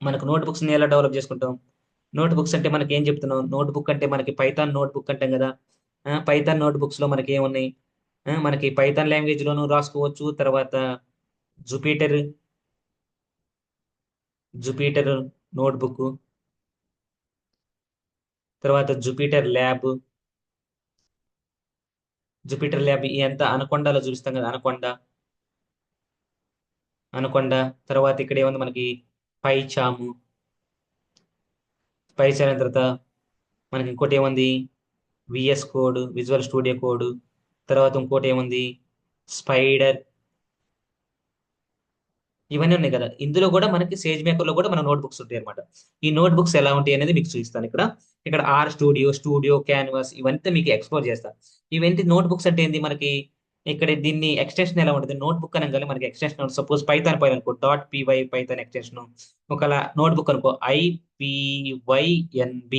మనకు నోట్ బుక్స్ ఎలా డెవలప్ చేసుకుంటాం. నోట్ బుక్స్ అంటే మనకి ఏం చెప్తున్నాం, నోట్ బుక్ అంటే మనకి పైథాన్ నోట్ బుక్ అంటాం కదా. పైథాన్ నోట్ బుక్స్ లో మనకి ఏమున్నాయి, మనకి పైథాన్ లాంగ్వేజ్ లోను రాసుకోవచ్చు. తర్వాత జూపిటర్ జూపిటర్ నోట్ బుక్, తర్వాత జూపిటర్ ల్యాబ్ ఎంత అనకొండలో చూపిస్తాం కదా. అనకొండ. తర్వాత ఇక్కడ ఏముంది మనకి పైచాము, పైచామ్ తర్వాత మనకి ఇంకోటి ఏముంది VS code, visual studio code. తర్వాత ఇంకోటి ఏముంది స్పైడర్. ఇవన్నీ ఉన్నాయి కదా. ఇందులో కూడా మనకి సేజ్ మేకర్ లో కూడా మన నోట్ బుక్స్ ఉంటాయి అనమాట. ఈ నోట్ బుక్స్ ఎలా ఉంటాయి అనేది మీకు చూపిస్తాను. ఇక్కడ ఆర్ స్టూడియో క్యాన్వాస్ ఇవంతా మీకు ఎక్స్ప్లోర్ చేస్తాను. ఇవేంటి నోట్ బుక్స్ అంటే ఏంటి మనకి, ఇక్కడ దీన్ని ఎక్స్టెన్షన్ ఎలా ఉంటుంది, నోట్ బుక్ అనగానే మనకి ఎక్స్టెన్షన్ సపోజ్ పైథాన్ పైన అనుకో .py పైథాన్ ఎక్స్టెన్షన్. ఒకలా నోట్ బుక్ అనుకో IPYNB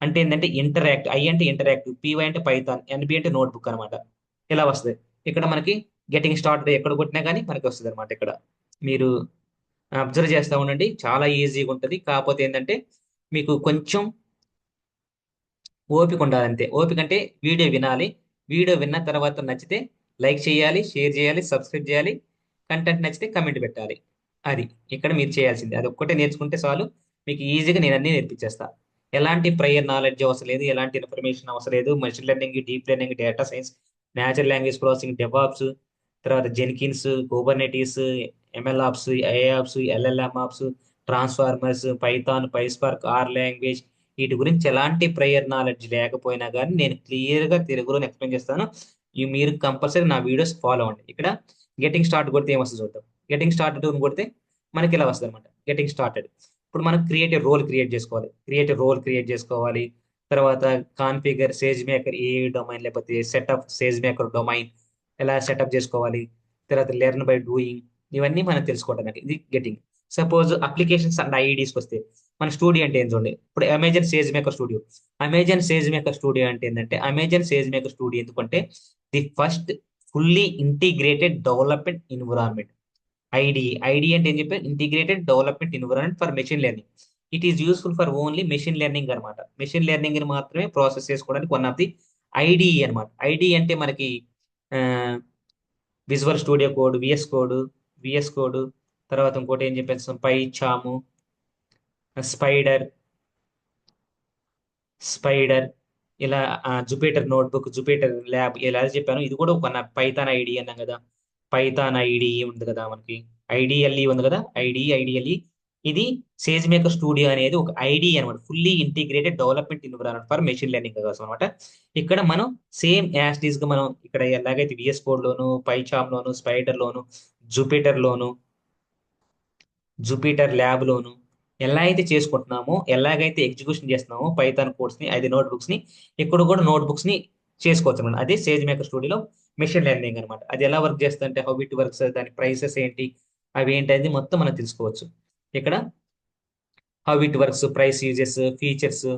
అంటే ఏంటంటే ఇంటరాక్ట్. ఐ అంటే ఇంటరాక్టివ్, PY అంటే పైథాన్, NB అంటే నోట్ బుక్ అనమాట. ఇలా వస్తుంది. ఇక్కడ మనకి గెటింగ్ స్టార్ట్ ఎక్కడ కొట్టినా కానీ మనకి వస్తుంది అనమాట. ఇక్కడ మీరు అబ్జర్వ్ చేస్తూ ఉండండి, చాలా ఈజీగా ఉంటుంది. కాకపోతే ఏంటంటే మీకు కొంచెం ఓపిక ఉండాలి అంతే. ఓపిక అంటే వీడియో వినాలి. వీడియో విన్న తర్వాత నచ్చితే లైక్ చేయాలి, షేర్ చేయాలి, సబ్స్క్రైబ్ చేయాలి. కంటెంట్ నచ్చితే కమెంట్ పెట్టాలి. అది ఇక్కడ మీరు చేయాల్సింది. అది ఒక్కటే నేర్చుకుంటే చాలు, మీకు ఈజీగా నేను అన్ని నేర్పించేస్తా. ఎలాంటి ప్రయర్ నాలెడ్జ్ అవసరం లేదు, ఎలాంటి ఇన్ఫర్మేషన్ అవసరం లేదు. Machine learning, deep learning, data science, natural language processing, DevOps, తర్వాత Jenkins, Kubernetes, ML ops, AI ops, LLM ops, transformers, Python, PySpark, R language, వీటి గురించి ఎలాంటి ప్రయర్ నాలెడ్జ్ లేకపోయినా కానీ నేను క్లియర్గా తెలుగులో ఎక్స్ప్లెయిన్ చేస్తాను. మీరు కంపల్సరీ నా వీడియోస్ ఫాలో అవ్వండి. ఇక్కడ గెటింగ్ స్టార్ట్ కొడితే ఏమొస్తుంది చూద్దాం. గెటింగ్ స్టార్టెడ్ కొడితే మనకి ఇలా వస్తుంది అనమాట. Getting started. ఇప్పుడు మనం రోల్ క్రియేట్ చేసుకోవాలి. రోల్ క్రియేట్ చేసుకోవాలి. తర్వాత configure SageMaker a domain, లేకపోతే సెటప్ సేజ్ మేకర్ డొమైన్ ఎలా సెటప్ చేసుకోవాలి. తర్వాత లెర్న్ బై డూయింగ్, ఇవన్నీ మనం తెలుసుకోవడానికి ఇది గెటింగ్. సపోజ్ అప్లికేషన్స్ అండ్ ఐడీస్కి వస్తే మన స్టూడియో అంటే ఏం చూడండి. ఇప్పుడు Amazon SageMaker studio. Amazon SageMaker studio అంటే ఏంటంటే, అమెజాన్ సేజ్ మేకర్ స్టూడియో ఎందుకంటే the first fully integrated development environment. ID అంటే ఏం చెప్పారు, integrated development environment for machine learning. It is useful for only machine learning అనమాట. Machine learning ని మాత్రమే process చేసుకోవడానికి వన్ ఆఫ్ ది ఐడిఈ అనమాట. IDE అంటే మనకి visual studio code, VS code, తర్వాత ఇంకోటి ఏం చెప్పేస్తాం, పై చాము, స్పైడర్ స్పైడర్ ఇలా జూపిటర్ నోట్బుక్, జూపిటర్ ల్యాబ్ ఇలా చెప్పాను. ఇది కూడా ఒక పైథాన్ ఐడి అన్నాం కదా. పైథాన్ ఐడి ఉంది కదా మనకి, ఐడిఎల్ఈ ఉంది కదా, ఐడిఎల్ఈ. ఇది సేజ్ మేకర్ స్టూడియో అనేది ఒక ఐడి అనమాట. Fully integrated development environment for machine learning కోసం అనమాట. ఇక్కడ మనం సేమ్ యాస్టీస్ గా మనం ఇక్కడ ఎలాగైతే విఎస్ కోడ్ లోను, పైచామ్ లోను, స్పైడర్ లోను, జూపిటర్ లోను, జూపిటర్ ల్యాబ్ లోను ఎలా అయితే చేసుకుంటున్నామో, ఎలాగైతే ఎగ్జిక్యూషన్ చేస్తున్నామో పైథాన్ కోడ్స్ ని, అది నోట్బుక్స్ ని, ఇక్కడ కూడా నోట్బుక్స్ ని చేసుకోవచ్చు అనమాట. అదే సేజ్ మేకర్ స్టూడియోలో మెషిన్ లెర్నింగ్ అనమాట. అది ఎలా వర్క్ చేస్తుంటే, హౌ ఇట్ వర్క్స్, దాని ప్రైసెస్ ఏంటి, అవి ఏంటి అనేది మొత్తం మనం తెలుసుకోవచ్చు. ఇక్కడ how it works, price, uses, features,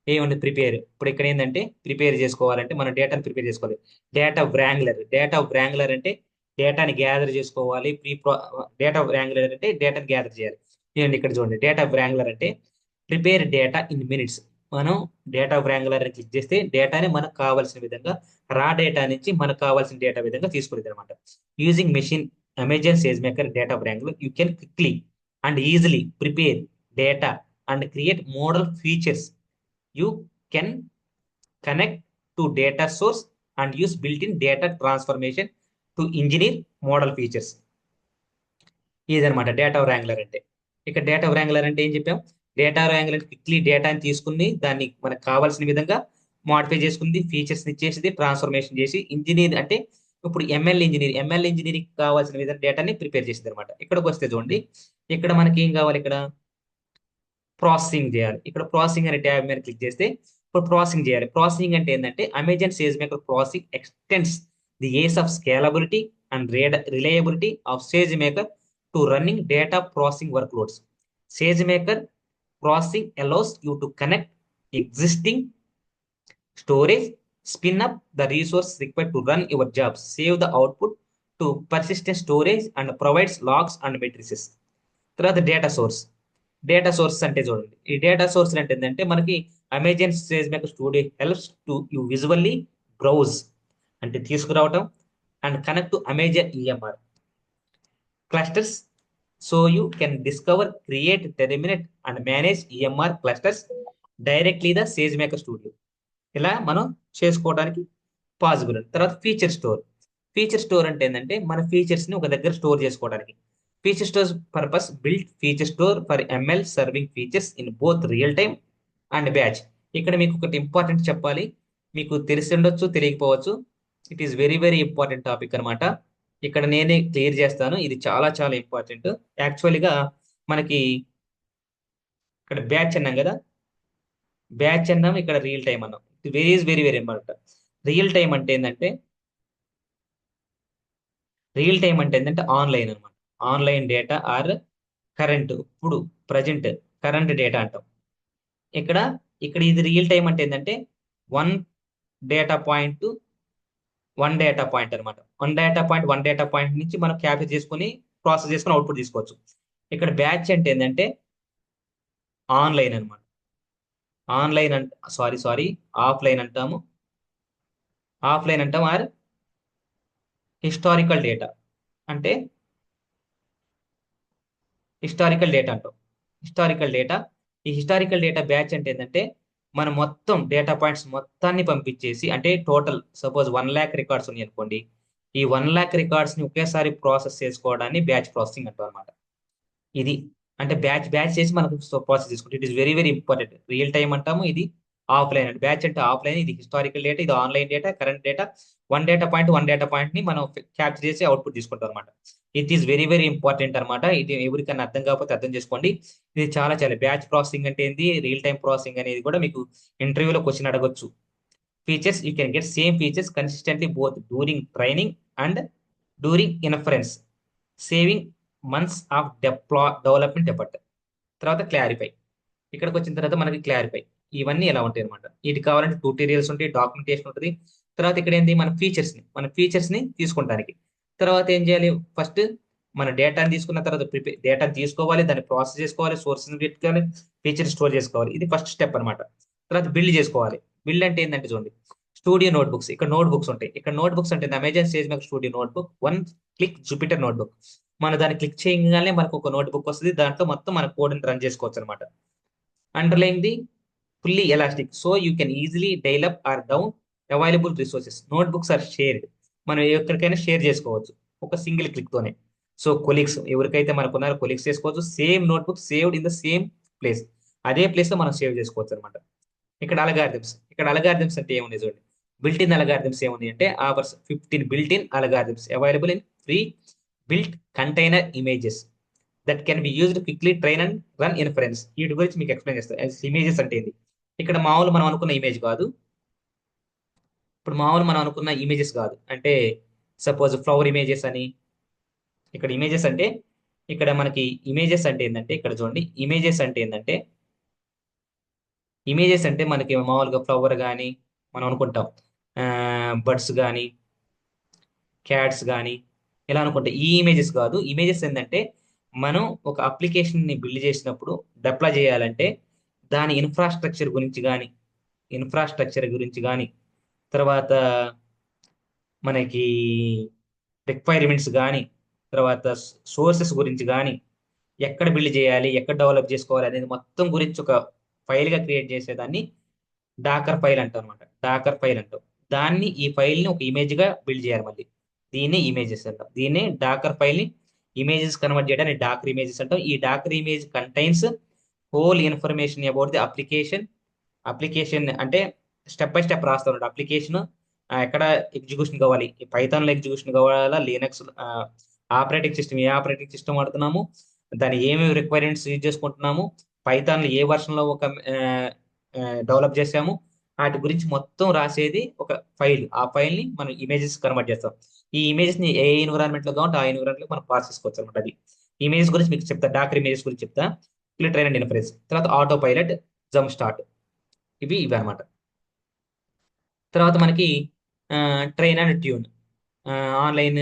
ఏముంది ప్రిపేర్. ఇప్పుడు ఇక్కడ ఏంటంటే ప్రిపేర్ చేసుకోవాలంటే మనం డేటాను ప్రిపేర్ చేసుకోవాలి. డేటా వ్రాంగ్లర్ అంటే డేటాని గ్యాదర్ చేసుకోవాలి. డేటా వ్రాంగ్లర్ అంటే డేటాని గ్యాదర్ చేయాలి. ఇదండి ఇక్కడ చూడండి, డేటా వ్రాంగ్లర్ అంటే ప్రిపేర్ డేటా ఇన్ మినిట్స్. మనం డేటా వ్రాంగ్లర్ క్లిక్ చేస్తే డేటాని మనకు కావాల్సిన విధంగా, రా డేటా నుంచి మనకు కావాల్సిన డేటా విధంగా తీసుకునేది అనమాట. Using machine Amazon SageMaker data wrangler you can quickly and easily prepare data and create model features. You can connect to data source and use built-in data transformation to engineer model features. ఇదనమాట data వ్రాంగ్లర్ అంటే. ఇక్కడ data వ్రాంగ్లర్ అంటే ఏం చెప్పాం, data వ్రాంగ్లర్ quickly డేటాని తీసుకుంది, దాన్ని మనకు కావాల్సిన విధంగా మాడిఫై చేసుకుంది, ఫీచర్స్ ఇచ్చేసి ట్రాన్స్ఫర్మేషన్ చేసి, ఇంజనీర్ అంటే ఇప్పుడు ఎంఎల్ ఇంజనీరింగ్ కావాల్సిన విధంగా డేటాని ప్రిపేర్ చేసింది అనమాట. ఇక్కడికి వస్తే చూడండి, ఇక్కడ మనకి ఏం కావాలి, ఇక్కడ ప్రాసెసింగ్ చేయాలి. ఇక్కడ ప్రాసెసింగ్ అనే ట్యాబ్ మీద క్లిక్ చేస్తే ఇప్పుడు ప్రాసెసింగ్ చేయాలి. ప్రాసెసింగ్ అంటే ఏంటంటే Amazon SageMaker processing extends the ease of scalability and reliability of SageMaker to running data processing workloads. SageMaker processing allows you to connect existing storage, spin up the resource required to run your jobs, save the output to persistent storage and provides logs and matrices. తర్వాత data source అంటే చూడండి, ఈ data source అంటే ఏంటంటే మనకి Amazon SageMaker studio helps to you visually browse అంటే తీసుకురావటం and connect to Amazon EMR clusters. So you can discover, create, terminate and manage EMR clusters directly the SageMaker studio. ఇలా మనం చేసుకోవడానికి possible. తర్వాత feature store అంటే ఏంటంటే మన features ని ఒక దగ్గర స్టోర్ చేసుకోవడానికి. Feature store purpose built feature store for ML serving features in both real time and batch. ఇక్కడ మీకు ఒకటి ఇంపార్టెంట్ చెప్పాలి, మీకు తెలిసి ఉండొచ్చు, తెలియకపోవచ్చు. It is very very important topic అనమాట. ఇక్కడ నేనే క్లియర్ చేస్తాను, ఇది చాలా చాలా ఇంపార్టెంట్. యాక్చువల్గా మనకి ఇక్కడ బ్యాచ్ అన్నాం కదా, బ్యాచ్ అన్నాం, ఇక్కడ రియల్ టైం అన్నాం. Very very very important. Real time అంటే ఏంటంటే ఆన్లైన్ అనమాట. ఆన్లైన్ డేటా ఆర్ కరెంట్, ఇప్పుడు ప్రజెంట్ కరెంట్ డేటా అంటాం. ఇక్కడ ఇక్కడ ఇది రియల్ టైం అంటే ఏంటంటే వన్ డేటా పాయింట్ అనమాట. వన్ డేటా పాయింట్ నుంచి మనం క్యాప్చర్ చేసుకుని ప్రాసెస్ చేసుకుని అవుట్పుట్ తీసుకోవచ్చు. ఇక్కడ బ్యాచ్ అంటే ఏంటంటే ఆన్లైన్ అనమాట. ఆన్లైన్ అంట సారీ ఆఫ్లైన్ అంటాము ఆర్ హిస్టారికల్ డేటా అంటే హిస్టారికల్ డేటా అంటాం. ఈ హిస్టారికల్ డేటా బ్యాచ్ అంటే ఏంటంటే మనం మొత్తం డేటా పాయింట్స్ మొత్తాన్ని పంపించేసి, అంటే టోటల్ సపోజ్ 1,00,000 రికార్డ్స్ ఉన్నాయి అనుకోండి, ఈ 1,00,000 రికార్డ్స్ ని ఒకేసారి ప్రాసెస్ చేసుకోవడాన్ని బ్యాచ్ ప్రాసెసింగ్ అంటాం అనమాట. ఇది అంటే బ్యాచ్ చేసి మనకు ప్రాసెస్ తీసుకుంటాం. It is very very important. Real time అంటాము, ఇది ఆఫ్లైన్ అంటే బ్యాచ్ అంటే ఆఫ్లైన్, ఇది హిస్టారికల్ డేటా, ఇది online data, current data, one data point ని మనం క్యాప్చర్ చేసి అవుట్పుట్ తీసుకుంటాం అనమాట. It is very very important అనమాట. ఇది ఎవరికైనా అర్థం కాకపోతే అర్థం చేసుకోండి. ఇది చాలా చాలా బ్యాచ్ ప్రాసెసింగ్ అంటే ఏంది, రియల్ టైం ప్రాసెసింగ్ అనేది కూడా మీకు ఇంటర్వ్యూలో క్వశ్చన్ అడగొచ్చు. Features you can get same features consistently both during training and during inference, saving months of development effort. తర్వాత క్లారిఫై. ఇక్కడికి వచ్చిన తర్వాత మనకి క్లారిఫై ఇవన్నీ ఎలా ఉంటాయి అనమాట. ఇది కావాలంటే ట్యూటోరియల్స్ ఉంటాయి, డాక్యుమెంటేషన్ ఉంటుంది. తర్వాత ఇక్కడ ఏంటి, మన ఫీచర్స్ ని తీసుకుంటానికి తర్వాత ఏం చేయాలి, ఫస్ట్ మన డేటాని తీసుకున్న తర్వాత డేటాని తీసుకోవాలి, దాన్ని ప్రాసెస్ చేసుకోవాలి, సోర్సెస్ పెట్టుకోవాలి, ఫీచర్ స్టోర్ చేసుకోవాలి. ఇది ఫస్ట్ స్టెప్ అనమాట. తర్వాత బిల్డ్ చేసుకోవాలి. బిల్డ్ అంటే ఏంటంటే చూడండి, స్టూడియో నోట్బుక్స్, ఇక్కడ నోట్బుక్స్ ఉంటాయి. ఇక్కడ నోట్బుక్స్ అంటే Amazon SageMaker studio notebook, one click Jupyter notebook. మన దాన్ని క్లిక్ చేయగానే మనకు ఒక నోట్బుక్ వస్తుంది. దాంట్లో మొత్తం మన కోడ్ రన్ చేసుకోవచ్చు అనమాట. Underline the fully elastic, so you can easily dial up or down available resources. Notebooks are shared, మనం ఎక్కడికైనా షేర్ చేసుకోవచ్చు ఒక సింగిల్ క్లిక్ తోనే. సో కొలీగ్స్ ఎవరికైతే మనకు ఉన్నారో కొలీగ్స్ చేసుకోవచ్చు. Same notebook saved in the same place, అదే ప్లేస్ లో మనం సేవ్ చేసుకోవచ్చు అనమాట. ఇక్కడ అలగారిథమ్స్ అంటే ఏముంది చూడండి. బిల్ట్ ఇన్ అలగారిథమ్స్ ఏముంది అంటే ours 15 built in algorithms available in free built container images that can be used quickly train and run inference. వీటి గురించి మీకు ఎక్స్ప్లెయిన్ చేస్తాను. ఇమేజెస్ అంటే ఏంది, ఇక్కడ మామూలు మనం అనుకున్న ఇమేజ్ కాదు. ఇప్పుడు మామూలు మనం అనుకున్న ఇమేజెస్ కాదు, అంటే సపోజ్ ఫ్లవర్ ఇమేజెస్ అని. ఇక్కడ ఇమేజెస్ అంటే, ఇక్కడ మనకి ఇమేజెస్ అంటే ఏంటంటే, ఇక్కడ చూడండి ఇమేజెస్ అంటే మనకి మామూలుగా ఫ్లవర్ కానీ మనం అనుకుంటాం, బర్డ్స్ కానీ క్యాట్స్ కానీ ఇలా అనుకుంటాం. ఈ ఇమేజెస్ కాదు. ఇమేజెస్ ఏంటంటే మనం ఒక అప్లికేషన్ ని బిల్డ్ చేసినప్పుడు డిప్లాయ్ చేయాలంటే దాని ఇన్ఫ్రాస్ట్రక్చర్ గురించి కానీ తర్వాత మనకి రిక్వైర్మెంట్స్ కానీ తర్వాత సోర్సెస్ గురించి కానీ ఎక్కడ బిల్డ్ చేయాలి, ఎక్కడ డెవలప్ చేసుకోవాలి అనేది మొత్తం గురించి ఒక ఫైల్ గా క్రియేట్ చేసేదాన్ని డాకర్ ఫైల్ అంటాం అనమాట. డాకర్ ఫైల్ అంటాం దాన్ని. ఈ ఫైల్ ని ఒక ఇమేజ్ గా బిల్డ్ చేయాలి మళ్ళీ, దీన్ని ఇమేజెస్ అంటాం. దీన్ని డాకర్ ఫైల్ ని ఇమేజెస్ కన్వర్ట్ చేయడానికి డాకర్ ఇమేజెస్ అంటాం. ఈ Docker image contains whole information about the application అంటే స్టెప్ బై స్టెప్ రాస్తాం అప్లికేషన్ ఎక్కడ ఎగ్జిక్యూషన్ కావాలి, పైథాన్ లో ఎగ్జిక్యూషన్ కావాలా, లినక్స్ ఆపరేటింగ్ సిస్టమ్ ఏ ఆపరేటింగ్ సిస్టమ్ వాడుతున్నాము, దాని ఏమేమి రిక్వైర్మెంట్స్ యూజ్ చేసుకుంటున్నాము, పైథాన్ లో ఏ వర్షన్ లో ఒక డెవలప్ చేసాము, వాటి గురించి మొత్తం రాసేది ఒక ఫైల్. ఆ ఫైల్ ని మనం ఇమేజెస్ కన్వర్ట్ చేస్తాం. ఈ ఇమేజెస్ ని ఏ ఎన్విరాన్మెంట్ లో కావాలంటే ఆ ఎన్విరాన్మెంట్ లో మనం పాస్ చేసుకోవచ్చు అనమాట. అది ఇమేజెస్ గురించి మీకు చెప్తా, డాకర్ ఇమేజెస్ గురించి చెప్తా. ట్రైన్ అండ్ ఇన్ఫరెన్స్, తర్వాత ఆటో పైలట్, జంప్ స్టార్ట్, ఇవి అనమాట. తర్వాత మనకి train and tune, online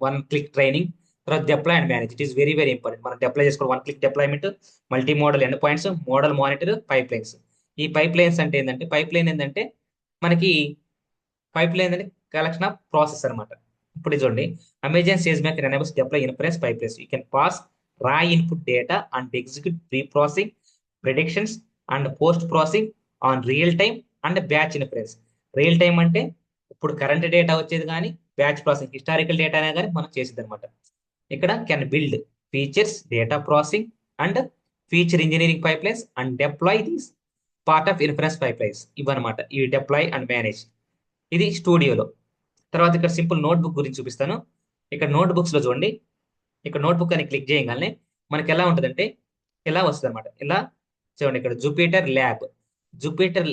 one click training, తర్వాత deploy and manage. It is very very important. మనం డిప్లాయ్ చేసుకోవాలి, one click deployment, multi model end points, model monitor, pipelines. ఈ pipelines అంటే ఏంటంటే, మనకి పైప్ లైన్ అంటే collection of process అనమాట. ఇప్పుడు చూడండి, Amazon SageMaker enables deploy inference pipelines. You can pass రా input data and execute pre processing, predictions and post processing on real time and batch inference. Real time అంటే ఇప్పుడు current data వచ్చేది కానీ, batch processing historical data అయినా కానీ మనం చేసేది అనమాట. ఇక్కడ can build features, data processing and feature engineering pipe lines and deploy these part of inference pipe lines. ఇవన్నమాట ఈ డిప్లాయ్ అండ్ మేనేజ్. ఇది స్టూడియోలో. తర్వాత ఇక్కడ సింపుల్ నోట్బుక్ గురించి చూపిస్తాను. ఇక్కడ నోట్బుక్స్ లో చూడండి, ఇక్కడ నోట్బుక్ అని క్లిక్ చేయగానే మనకి ఎలా ఉంటుందంటే ఇలా వస్తుంది అనమాట. ఇలా చూడండి, ఇక్కడ Jupyter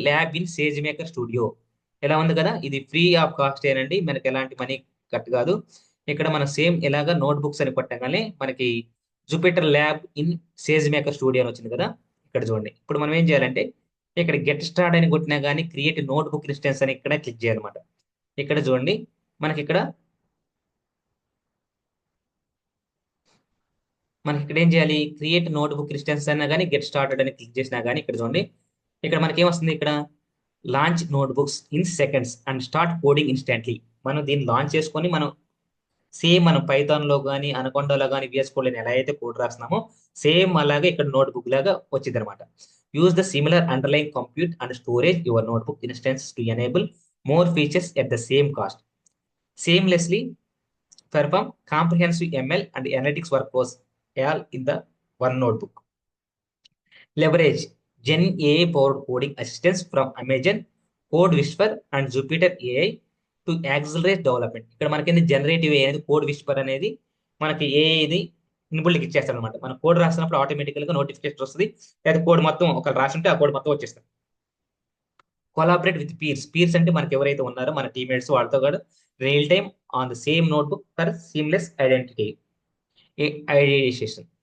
lab in SageMaker studio ఎలా ఉంది కదా. ఇది ఫ్రీ ఆఫ్ కాస్ట్ ఏనండి, మనకి ఎలాంటి మనీ కట్ కాదు. ఇక్కడ మనం సేమ్ ఇలాగా నోట్బుక్స్ అని కొట్టగానే మనకి Jupyter lab in SageMaker studio అని వచ్చింది కదా. ఇక్కడ చూడండి, ఇప్పుడు మనం ఏం చేయాలంటే ఇక్కడ గెట్ స్టార్ట్ అని కొట్టినా కానీ క్రియేట్ నోట్బుక్ ఇన్స్టెన్స్ అని ఇక్కడ క్లిక్ చేయాలన్నమాట. ఇక్కడ చూడండి, మనకి ఇక్కడ ఏం చేయాలి, క్రియేట్ నోట్బుక్ ఇన్స్టెన్స్ అయినా కానీ గెట్ స్టార్టెడ్ అని క్లిక్ చేసినా కానీ ఇక్కడ చూడండి, ఇక్కడ మనకి ఏమొస్తుంది, ఇక్కడ launch notebooks in seconds and start coding instantly. మనం దీన్ని లాంచ్ చేసుకొని మనం సేమ్ మనం పైథాన్ లో కానీ అనకొండలో కానీ విఎస్ కోడ్ ఎలా అయితే కోడ్ రాస్తున్నామో సేమ్ అలాగే ఇక్కడ నోట్బుక్ లాగా వచ్చింది అనమాట. Use the similar underline compute and storage your notebook instance to enable more features at the same cost. Seamlessly perform comprehensive ML and analytics workflows all in the one notebook. leverage Gen AI powered coding assistance from Amazon Code Whisper and Jupyter AI to accelerate development. ఇక్కడ మనకి generative AI అనేది code Whisper అనేది మనకి ఏఐది ఇన్బుల్డ్కి ఇచ్చేస్తాడు అనమాట. మన code రాసినప్పుడు ఆటోమేటికల్ గా నోటిఫికేషన్ వస్తుంది, లేదా కోడ్ మొత్తం ఒక రాసి ఉంటే ఆ కోడ్ మొత్తం వచ్చేస్తుంది. కొలాబరేట్ విత్ పీర్స్ అంటే మనకి ఎవరైతే ఉన్నారో మన టీమేట్స్ వాళ్ళతో కూడా real time on the same notebook for seamless identification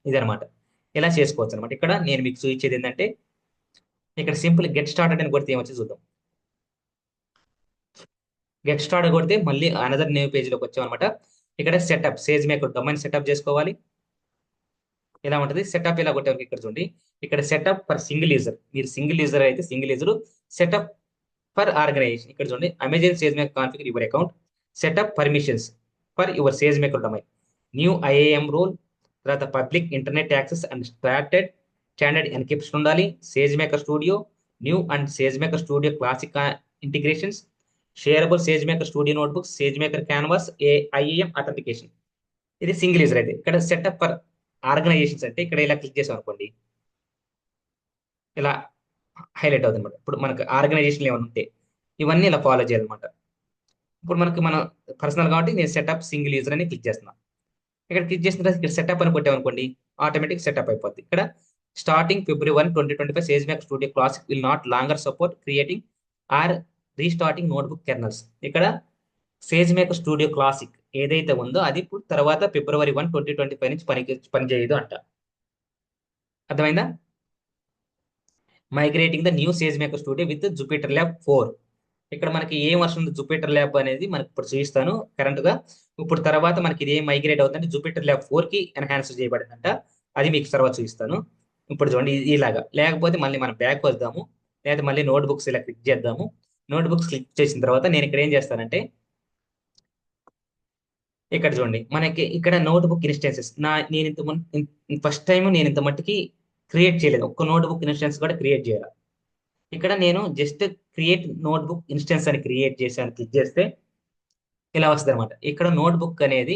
ఇదనమాట. ఇలా చేసుకోవచ్చు అనమాట. ఇక్కడ నేను మీకు చూపించేది ఏంటంటే, ఇక్కడ సింపుల్ గెట్ స్టార్టెడ్ అని కొడితే ఏమొచ్చి చూద్దాం. గెట్ స్టార్ట్ కొడితే మళ్ళీ అనదర్ న్యూ పేజ్లోకి వచ్చామన్నమాట. ఇక్కడ setup SageMaker domain setup చేసుకోవాలి. ఇలా ఉంటుంది సెటప్. ఇలా కొట్టే ఇక్కడ చూడండి, ఇక్కడ సెటప్ ఫర్ సింగిల్ యూజర్. మీరు సింగిల్ యూజర్ అయితే single user, setup for organization. ఇక్కడ చూడండి Amazon SageMaker configure your account, setup permissions for your SageMaker domain, new IAM role, తర్వాత public internet access and standard encryption ఉండాలి. SageMaker studio new and SageMaker studio classic integrations, shareable SageMaker studio notebook, SageMaker canvas, IAM authentication. ఇది single user అయితే. ఇక్కడ setup for organisations అంటే ఇక్కడ ఇలా click చేసాం అనుకోండి, ఇలా హైలైట్ అవుతుంది అనమాట. ఇప్పుడు మనకు ఆర్గనైజేషన్ ఏమైనా ఉంటే ఇవన్నీ ఇలా ఫాలో చేయాలన్నమాట. ఇప్పుడు మనకి మన పర్సనల్ కాబట్టి నేను సెటప్ సింగిల్ యూజర్ అని క్లిక్ చేస్తున్నాను. ఇక్కడ క్లిక్ చేసిన తర్వాత ఇక్కడ సెటప్ అని కొట్టామనుకోండి, ఆటోమేటిక్ సెటప్ అయిపోద్ది. ఇక్కడ starting February 2025 SageMaker studio classic will not longer support creating or restarting notebook kernels. ఇక్కడ సేజ్ మేకర్ స్టూడియో క్లాసిక్ ఏదైతే ఉందో అది ఇప్పుడు తర్వాత February 1, 2025 నుంచి పనిచేయదు అంట. అర్థమైందా? Migrating the new SageMaker studio with Jupyter lab 4. ఇక్కడ మనకి ఏ వర్షన్ ఉంది జూపిటర్ ల్యాబ్ అనేది మనకి ఇప్పుడు చూపిస్తాను కరెంట్ గా. ఇప్పుడు తర్వాత మనకి ఇది ఏం మైగ్రేట్ అవుతుందంటే జూపిటర్ ల్యాబ్ 4 కి ఎన్హాన్స్ చేయబడిందంట. అది మీకు తర్వాత చూపిస్తాను. ఇప్పుడు చూడండి ఇలాగా. లేకపోతే మళ్ళీ మనం బ్యాక్ వద్దాము, లేదా మళ్ళీ నోట్ బుక్స్ ఇలా క్లిక్ చేద్దాము. నోట్ బుక్స్ క్లిక్ చేసిన తర్వాత నేను ఇక్కడ ఏం చేస్తానంటే, ఇక్కడ చూడండి మనకి ఇక్కడ నోట్ బుక్ ఇన్స్టెన్సెస్ నేను ఫస్ట్ టైం నేను ఇంత మట్టికి క్రియేట్ చేయలేదు. ఒక్క నోట్ బుక్ ఇన్స్టెన్స్ కూడా క్రియేట్ చేయాలి. ఇక్కడ నేను జస్ట్ క్రియేట్ నోట్బుక్ ఇన్స్టెన్స్ అని క్రియేట్ చేశాను. క్లిక్ చేస్తే ఇలా వస్తుంది అనమాట. ఇక్కడ నోట్బుక్ అనేది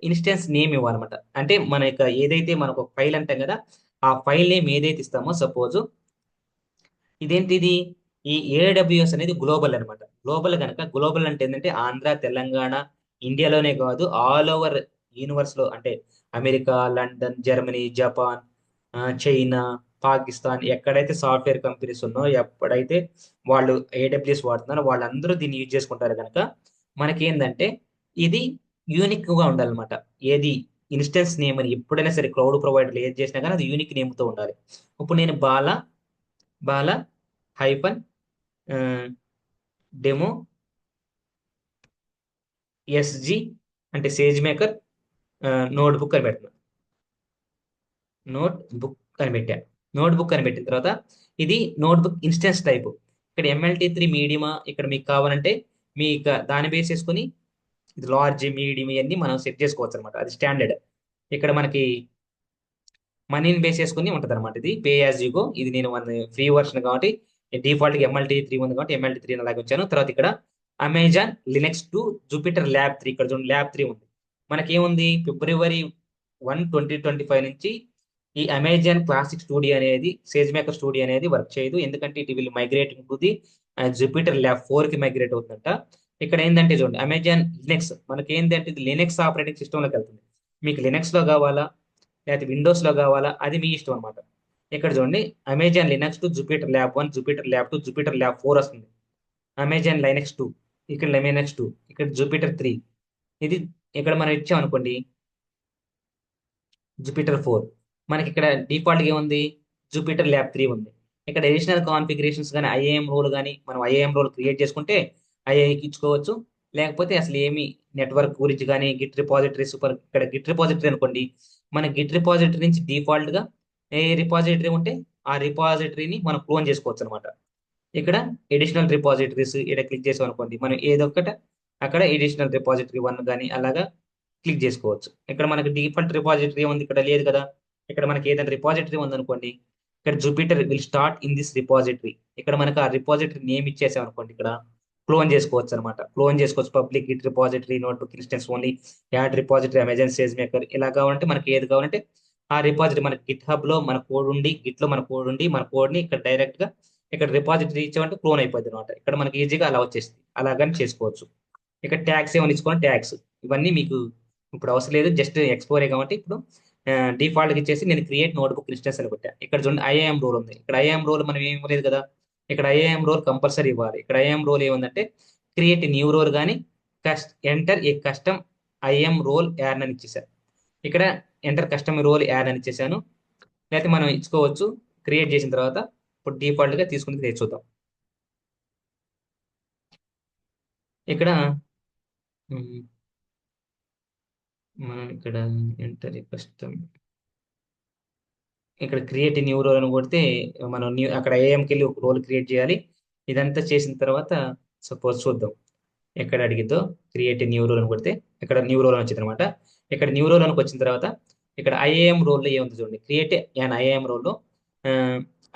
ఇన్స్టెన్స్ నేమ్ ఇవ్వాలన్నమాట. అంటే మన యొక్క ఏదైతే మనకు ఒక ఫైల్ అంటాం కదా, ఆ ఫైల్ నేమ్ ఏదైతే ఇస్తామో, సపోజ్ ఇదేంటిది ఈ AWS అనేది గ్లోబల్ అనమాట. గ్లోబల్ కనుక గ్లోబల్ అంటే ఏంటంటే ఆంధ్ర, తెలంగాణ, ఇండియాలోనే కాదు ఆల్ ఓవర్ యూనివర్స్ లో, అంటే America, London, Germany, Japan, China, Pakistan, ఎక్కడైతే సాఫ్ట్వేర్ కంపెనీస్ ఉన్నాయో, ఎప్పుడైతే వాళ్ళు AWS వాడుతున్నారో వాళ్ళందరూ దీన్ని యూజ్ చేసుకుంటారు కనుక మనకి ఏంటంటే ఇది యూనిక్ గా ఉండాలన్నమాట. ఏది ఇన్స్టెన్స్ నేమ్ అని ఎప్పుడైనా సరే క్లౌడ్ ప్రొవైడర్లు ఏది చేసినా కానీ అది యూనిక్ నేమ్తో ఉండాలి. ఇప్పుడు నేను బాల హైఫన్ డెమో ఎస్జి అంటే సేజ్ మేకర్ నోట్ బుక్ అని పెడుతున్నాను. నోట్ బుక్ అని పెట్టాను. నోట్ బుక్ అని పెట్టిన తర్వాత ఇది నోట్ బుక్ ఇన్స్టెన్స్ టైప్. ఇక్కడ MLT3 మీడియమా, ఇక్కడ మీకు కావాలంటే మీ దాన్ని బేస్ చేసుకుని ఇది లార్జ్, మీడియం ఇవన్నీ మనం సెట్ చేసుకోవచ్చు అనమాట. అది స్టాండర్డ్. ఇక్కడ మనకి మనీని బేస్ చేసుకుని ఉంటుంది అనమాట. ఇది పే యాజ్ యూ గో. ఇది నేను ఫ్రీ వర్షన్ కాబట్టి డిఫాల్ట్ గా MLT3 ఉంది కాబట్టి MLT3 అలాగే వచ్చాను. తర్వాత ఇక్కడ అమెజాన్ లినక్స్ 2 జూపిటర్ ల్యాబ్ 3. ఇక్కడ చూడండి ల్యాబ్ 3 ఉంది. మనకి ఏముంది February 1, 2025 నుంచి ఈ అమెజాన్ క్లాసిక్ స్టూడియో అనేది సేజ్ మేకర్ స్టూడియో అనేది వర్క్ చేయదు. ఎందుకంటే it will migrating to the Jupiter lab 4 కి మైగ్రేట్ అవుతుందంట. ఇక్కడ ఏంటంటే చూడండి అమెజాన్ లినక్స్ మనకి ఏంటంటే ఇది లినక్స్ ఆపరేటింగ్ సిస్టంలోకి వెళ్తుంది. మీకు లినక్స్ లో కావాలా లేకపోతే విండోస్ లో కావాలా అది మీ ఇష్టం అనమాట. ఇక్కడ చూడండి Amazon Linux 2 Jupiter lab 1, Jupiter lab 2, Jupiter lab 4 వస్తుంది. అమెజాన్ లైనక్స్ 2, ఇక్కడ లెమినక్స్ 2, ఇక్కడ జూపిటర్ 3. ఇది ఇక్కడ మనం ఇచ్చాం అనుకోండి జూపిటర్ 4. మనకి ఇక్కడ డిఫాల్ట్ ఏముంది జూపిటర్ ల్యాబ్ 3 ఉంది. ఇక్కడ అడిషనల్ కాన్ఫిగరేషన్స్ కానీ ఐఏఎం రోల్ కానీ మనం ఐఏఎం రోల్ క్రియేట్ చేసుకుంటే ఐఏకి ఇచ్చుకోవచ్చు. లేకపోతే అసలు ఏమి నెట్వర్క్ గురించి కానీ గిట్ రిపాజిటరీ సూపర్, ఇక్కడ గిట్ రిపాజిటరీ అనుకోండి, మన గిట్ రిపాజిటరీ నుంచి డిఫాల్ట్ గా ఏ రిపాజిటరీ ఉంటే ఆ రిపాజిటరీని మనం క్లోన్ చేసుకోవచ్చు అనమాట. ఇక్కడ ఎడిషనల్ రిపాజిటరీస్ ఇక్కడ క్లిక్ చేసాం అనుకోండి, మనం ఏదొక్కట అక్కడ ఎడిషనల్ రిపాజిటరీ 1 కానీ అలాగా క్లిక్ చేసుకోవచ్చు. ఇక్కడ మనకి డిఫాల్ట్ రిపాజిటరీ ఉంది, ఇక్కడ లేదు కదా. ఇక్కడ మనకి ఏదైనా రిపాజిటరీ ఉందనుకోండి, ఇక్కడ Jupiter will start in this repository. ఇక్కడ మనకి ఆ రిపాజిటరీ నేమ్ ఇచ్చేసాం అనుకోండి, ఇక్కడ క్లోన్ చేసుకోవచ్చు అనమాట. క్లోన్ చేసుకోవచ్చు. Public git repository notebook instance only, add repository Amazon SageMaker, ఇలా కావాలంటే మనకి ఏది కావాలంటే ఆ రిపాజిటరీ మన గిట్ హబ్ లో మన కోడ్ ఉండి, గిట్ లో మన కోడ్ ఉండి, మన కోడ్ ని ఇక్కడ డైరెక్ట్ గా ఇక్కడ రిపాజిటరీ ఇచ్చామంటే క్లోన్ అయిపోద్ది అనమాట. ఇక్కడ మనకి ఈజీగా అలా వచ్చేస్తుంది. అలాగని చేసుకోవచ్చు. ఇక్కడ ట్యాగ్స్ ఏమైనా ఇచ్చుకోండి, ట్యాగ్స్ ఇవన్నీ మీకు ఇప్పుడు అవసరం లేదు, జస్ట్ ఎక్స్ప్లోరే కాబట్టి ఇప్పుడు డిఫాల్ట్ ఇచ్చేసి నేను క్రియేట్ నోట్బుక్ ఇన్స్టెన్స్ అని కొట్టా. ఇక్కడ చూడండి ఐఏఎం రోల్ ఉంది. ఇక్కడ ఐఏఎం రోల్ మనం ఏం ఇవ్వలేదు కదా. ఇక్కడ ఐఏఎం రోల్ కంపల్సరీ ఇవ్వాలి. ఇక్కడ ఐఏఎం రోల్ ఏముందంటే క్రియేట్ న్యూ రోల్ కానీ enter a custom IAM role add అని ఇచ్చేసాను. ఇక్కడ ఎంటర్ కస్టమ్ రోల్ యాడ్ అని ఇచ్చేసాను. లేకపోతే మనం ఇచ్చుకోవచ్చు క్రియేట్ చేసిన తర్వాత. ఇప్పుడు డిఫాల్ట్ గా తీసుకుని చూద్దాం. ఇక్కడ ఉమ్, మనం ఇక్కడ ఎంటర్ కస్టమ్ ఇక్కడ క్రియేట్ న్యూ రోల్ అని కొడితే మనం న్యూ అక్కడ ఏఎంకి వెళ్ళి ఒక రోల్ క్రియేట్ చేయాలి. ఇదంతా చేసిన తర్వాత సపోజ్ చూద్దాం ఎక్కడ అడిగిద్దో. క్రియేట్ న్యూ రోల్ అని కొడితే ఇక్కడ న్యూ రోల్ అని వచ్చింది అనమాట. ఇక్కడ న్యూ రోల్ అని వచ్చిన తర్వాత ఇక్కడ ఐఏఎం రోల్లో ఏముంది చూడండి, క్రియేట్ అండ్ ఐఏఎం రోల్లో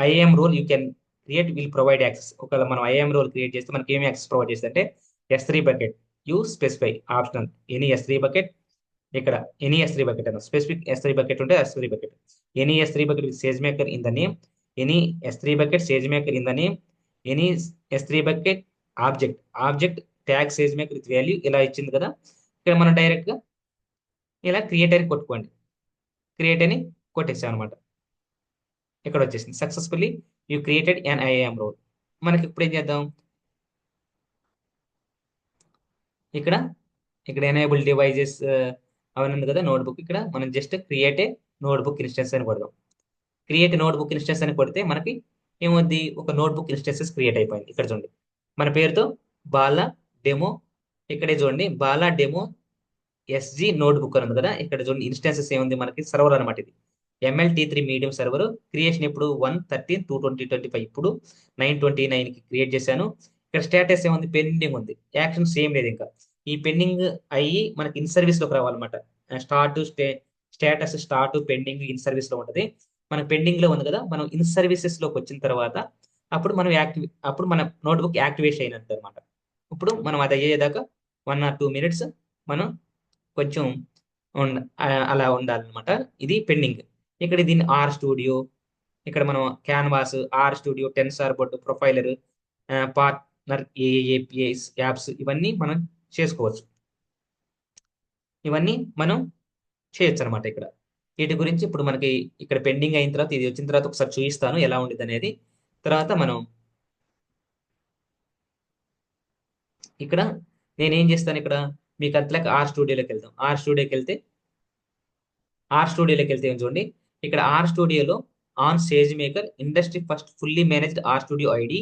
IAM role you can create will provide access. ఒకవేళ మనం ఐఏఎం రోల్ క్రియేట్ చేస్తే మనకి ఏమి యాక్సెస్ ప్రొవైడ్ చేస్తే అంటే S3 bucket you specify optional any S3 bucket. ఇక్కడ ఎనీ S3 బకెట్ అన్న స్పెసిఫిక్ S3 బకెట్ ఉంటే S3 bucket, any S3 bucket with SageMaker in the name, any S3 bucket SageMaker in the name, any S3 bucket object tag SageMaker with value ఇలా ఇచ్చింది కదా. ఇక్కడ మనం direct గా ఇలా create అని కొట్టుకోండి. క్రియేట్ అని కొట్టేసాం అనమాట. ఇక్కడ వచ్చేసింది successfully you created an IAM role. మనకి ఇప్పుడు ఏం చేద్దాం, ఇక్కడ ఇక్కడ ఎనేబుల్ డివైజెస్ అవన్నీ ఉంది కదా నోట్బుక్. ఇక్కడ మనం just create a notebook instance అని కొడదాం. క్రియేట్ నోట్బుక్ ఇన్స్టెన్స్ అని కొడితే మనకి ఏమవుద్ది, ఒక నోట్బుక్ ఇన్స్టెన్సెస్ క్రియేట్ అయిపోయింది. ఇక్కడ చూడండి మన పేరుతో బాలా డెమో. ఇక్కడే చూడండి బాలా డెమో ఎస్జి నోట్బుక్ అని ఉంది కదా. ఇక్కడ చూడండి ఇన్స్టెన్సెస్ ఏముంది మనకి సర్వర్ అనమాట. ఇది MLT3 మీడియం సర్వర్. క్రియేషన్ ఇప్పుడు 1/13/2025, ఇప్పుడు 9/29కి క్రియేట్ చేశాను. ఇక్కడ స్టేటస్ ఏముంది, పెండింగ్ ఉంది. యాక్షన్ సేమ్ లేదు ఇంకా. ఈ పెండింగ్ అయ్యి మనకి ఇన్ సర్వీస్ లోకి రావాలన్నమాట. Status start pending in service లో ఉంటది. మన పెండింగ్ లో ఉంది కదా, మనం ఇన్ సర్వీసెస్ లోకి వచ్చిన తర్వాత అప్పుడు మన నోట్బుక్ యాక్టివేషన్ అయినట్టు అనమాట. ఇప్పుడు మనం అది అయ్యేదాకా 1 or 2 minutes మనం కొంచెం అలా ఉండాలన్నమాట. ఇది పెండింగ్. ఇక్కడ దీన్ని ఆర్ స్టూడియో, ఇక్కడ మనం canvas, RStudio, TensorBoard, profiler, partner ఏఏపిఐస్ యాప్స్ ఇవన్నీ మనం చేసుకోవచ్చు. ఇవన్నీ మనం చేయొచ్చు అనమాట. ఇక్కడ వీటి గురించి ఇప్పుడు మనకి ఇక్కడ పెండింగ్ అయిన తర్వాత ఇది వచ్చిన తర్వాత ఒకసారి చూపిస్తాను ఎలా ఉండేది అనేది. తర్వాత మనం ఇక్కడ నేనేం చేస్తాను, ఇక్కడ మీకు అట్లకి ఆర్ స్టూడియోలోకి వెళ్తే ఏం చూడండి, ఇక్కడ ఆర్ స్టూడియోలో on SageMaker industry first fully managed R studio IDE